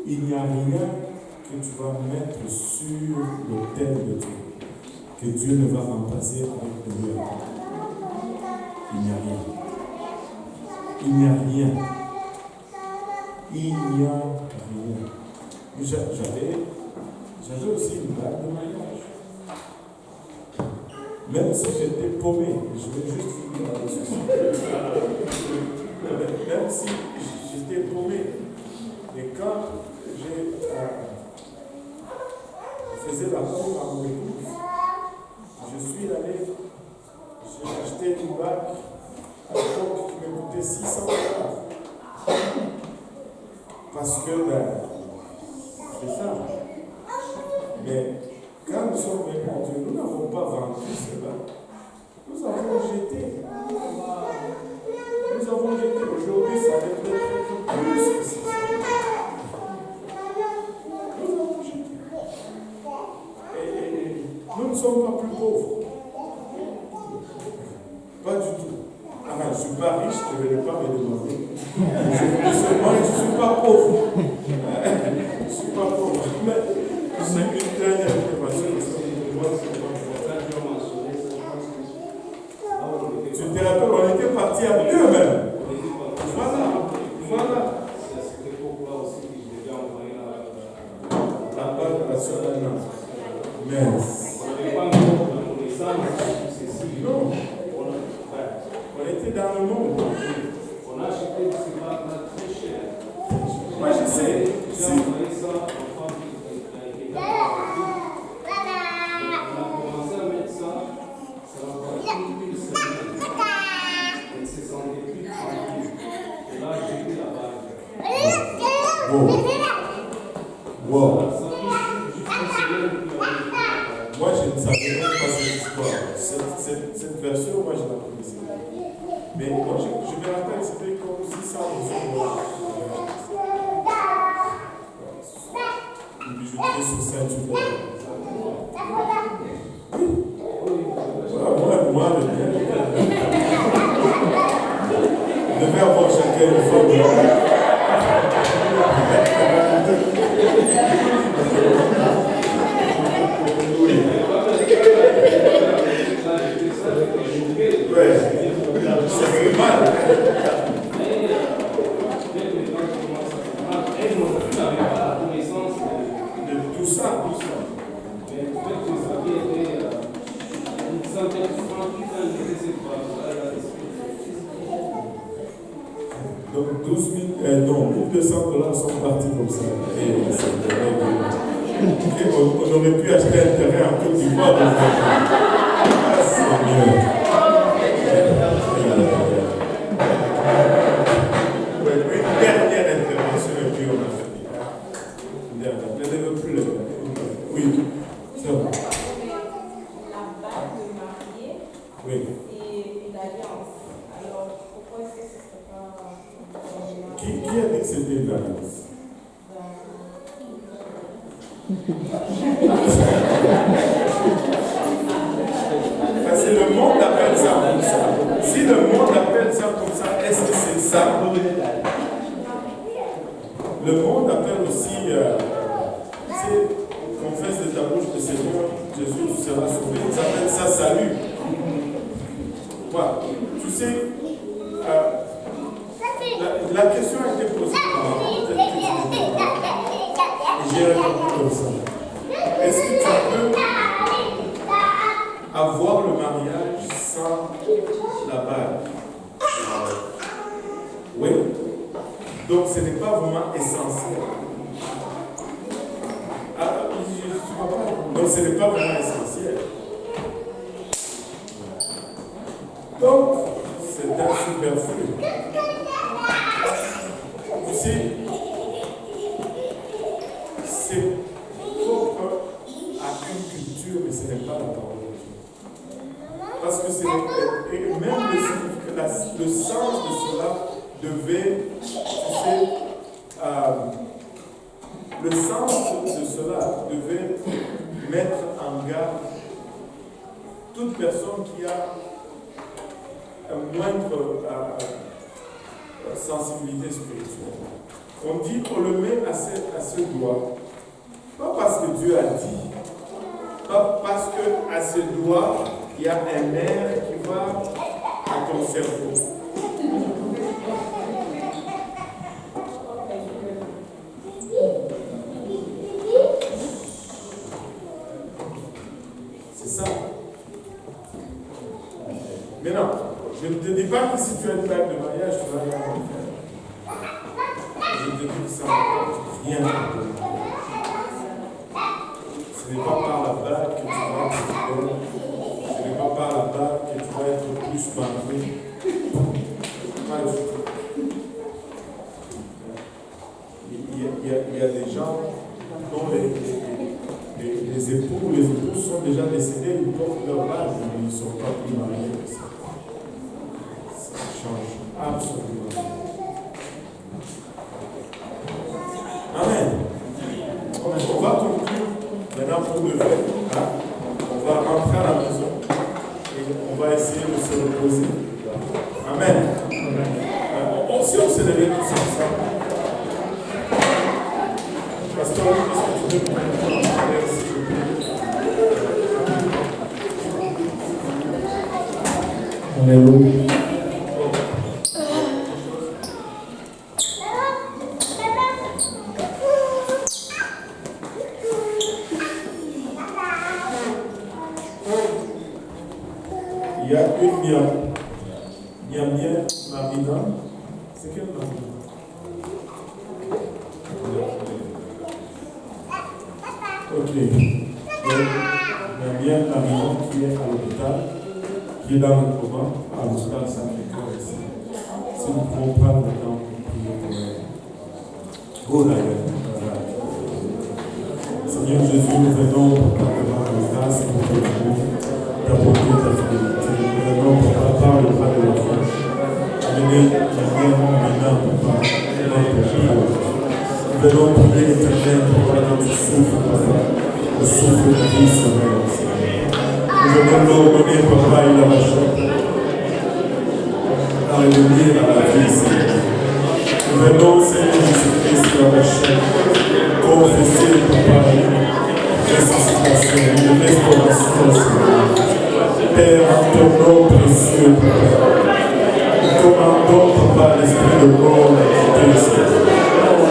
Il n'y a rien que tu vas mettre sur l'autel de Dieu que Dieu ne va remplacer avec le lui. Il n'y a rien. Il n'y a rien. Il n'y a rien. J'avais aussi une blague de mariage. Même si j'étais paumé, je vais juste finir avec ceci. Même si j'étais paumé, et quand je faisais la cour à mon épouse, je suis allé, j'ai acheté une bague à l'époque qui me coûtait $600. Parce que, c'est ça. Mais quand nous sommes venus à Dieu, nous n'avons pas vendu cela. Nous avons jeté. Nous avons jeté. Aujourd'hui, ça devrait être plus que ça. Nous avons jeté. Et nous ne sommes pas plus pauvres. Pas du tout. Ah, je ne suis pas riche, je ne vais pas me demander. Seulement, je ne suis pas pauvre. Je ne suis pas pauvre. Mais c'est une dernière information. Tu te rappelles, on était partis à deux même. Voilà. C'est à cette époque-là aussi que je devais envoyer La soeur Anna. Mais. on n'avait pas encore la connaissance de ceci. Non. On était dans le monde. On a acheté ces bagues-là très cher. Moi, je sais. J'ai envoyé ça en femme qui a été on a commencé à mettre ça a parti une semaine. Elle ne se sentait plus tranquille. Et là, j'ai pris la bague. Wow. Ça touche jusqu'à semaine que Moi, je ne savais même pas cette histoire. Cette version, moi, je la connaissais. Mais moi, je me rappelle, c'était comme 600 euros. Une bijouterie sur ceinture. Moi, le bien. On devait avoir chacun une femme. Ça fait mal. De tout ça. Mais le fait que ça avait été une centaine de francs, tout ça, cette Donc 12 000, non, 1200 dollars sont partis comme ça. Et on aurait pu acheter un terrain en Côte d'Ivoire. C'est mieux. Une dernière intervention et puis on a fini. Une dernière. Ne lève plus le main. Oui, c'est bon. La bague de mariée Oui. et l'alliance. Alors, pourquoi est-ce que ce serait pas... Qui a dit que c'était une alliance? Parce que le monde appelle ça comme ça. Si le monde appelle ça comme ça, est-ce que c'est ça? Le monde appelle aussi, confesse de ta bouche le Seigneur, Jésus, tu seras sauvé. Ils appellent ça salut. Voilà. Tu sais, la question a été posée par peut-être que et j'ai répondu comme ça. Est-ce que tu peux avoir le mariage sans la bague? Oui. Donc ce n'est pas vraiment essentiel. Donc ce n'est pas vraiment essentiel. Donc c'est un superflu. Tu sais, c'est propre à une culture, mais ce n'est pas la parole de Dieu. Parce que et même le sens de cela devait, tu sais, le sens de cela devait mettre en garde toute personne qui a un moindre sensibilité spirituelle. On dit qu'on le met à ce doigt, pas parce que Dieu a dit, pas parce qu'à ce doigt, il y a un nerf qui va à ton cerveau. C'est ça. Mais non, je ne te dis pas que si tu as une bague de mariage, tu vas rien faire. Je te dis que ça n'apporte rien. Ce n'est pas par la bague que tu vas être fidèle. Ce n'est pas par la bague que tu vas être plus marié. Pas du tout. Il y a des gens dont les époux ou les épouses sont déjà décédés, ils portent leur bague, mais ils ne sont pas plus mariés que ça. Ça change absolument. Amen. On va conclure maintenant pour le fait. On va rentrer à la maison et on va essayer de se reposer. Amen. Si on s'est levé tous ensemble. Pasteur, est-ce que tu peux me faire s'il vous plaît? Alléluia. Il y a une miam Marina. C'est quelle Marina? Ok. Il y a Marina qui est à l'hôpital, qui est dans le coma, à l'hôpital Sacré-Cœur ici. Si nous pouvons prendre le temps pour prier pour elle. Oh là là. Seigneur Jésus, nous venons pour ta grâce pour te d'apporter ta fidélité. Nous venons pour ta part le bras de la foi. Amener la guerre maintenant, papa, et notre Père. Nous venons prier l'éternel pour que tu souffres, papa, le souffle de vie Seigneur. Nous venons l'ordonner, papa, il a la chute. À revenir à la vie, Seigneur. Nous venons, Seigneur Jésus-Christ, à la chute. Confesser, papa, une ressuscitation, une restauration, Seigneur. Père, en ton nom précieux, papa. Nous commandons, papa, l'esprit de mort à quitter, Seigneur.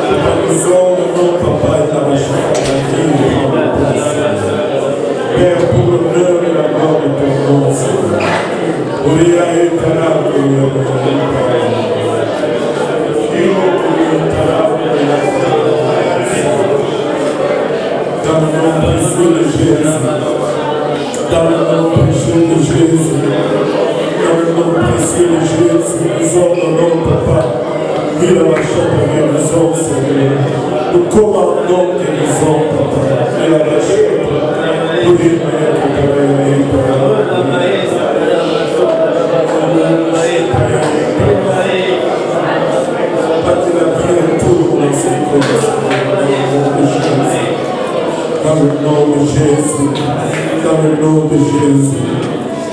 Papa, nous ordonnons, papa, et la machine à la vie, de prendre place, Père, pour l'honneur et la gloire de ton nom, Seigneur. Pour y aller, Père, pour y aller, Jésus. Dans le nom précieux de Jésus. Dans le nom précieux de Jésus. Nous sommes dans notre papa. Il a la chaîne de guérison, Seigneur. Nous commandons guérison, papa. Il a la chaîne de dans le nom de Jésus, dans le nom de Jésus,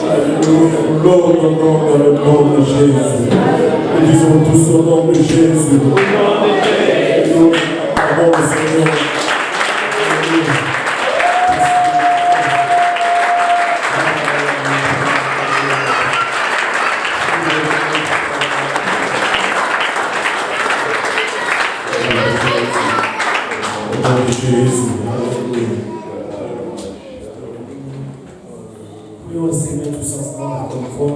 alléluia, l'ordre dans le nom de Jésus, nous disons tous au nom de Jésus, alléluia, avant le Seigneur, Jésus. Prions le Seigneur tous ensemble encore une fois.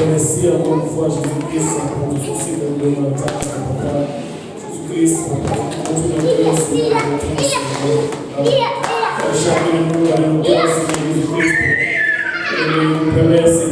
Merci encore une fois Jésus-Christ pour tout ce que nous demandons, Papa. Jésus-Christ, pour tout notre cœur, Seigneur, chacun de nous, dans nos cœurs, Seigneur Jésus-Christ. Et nous permet, Seigneur,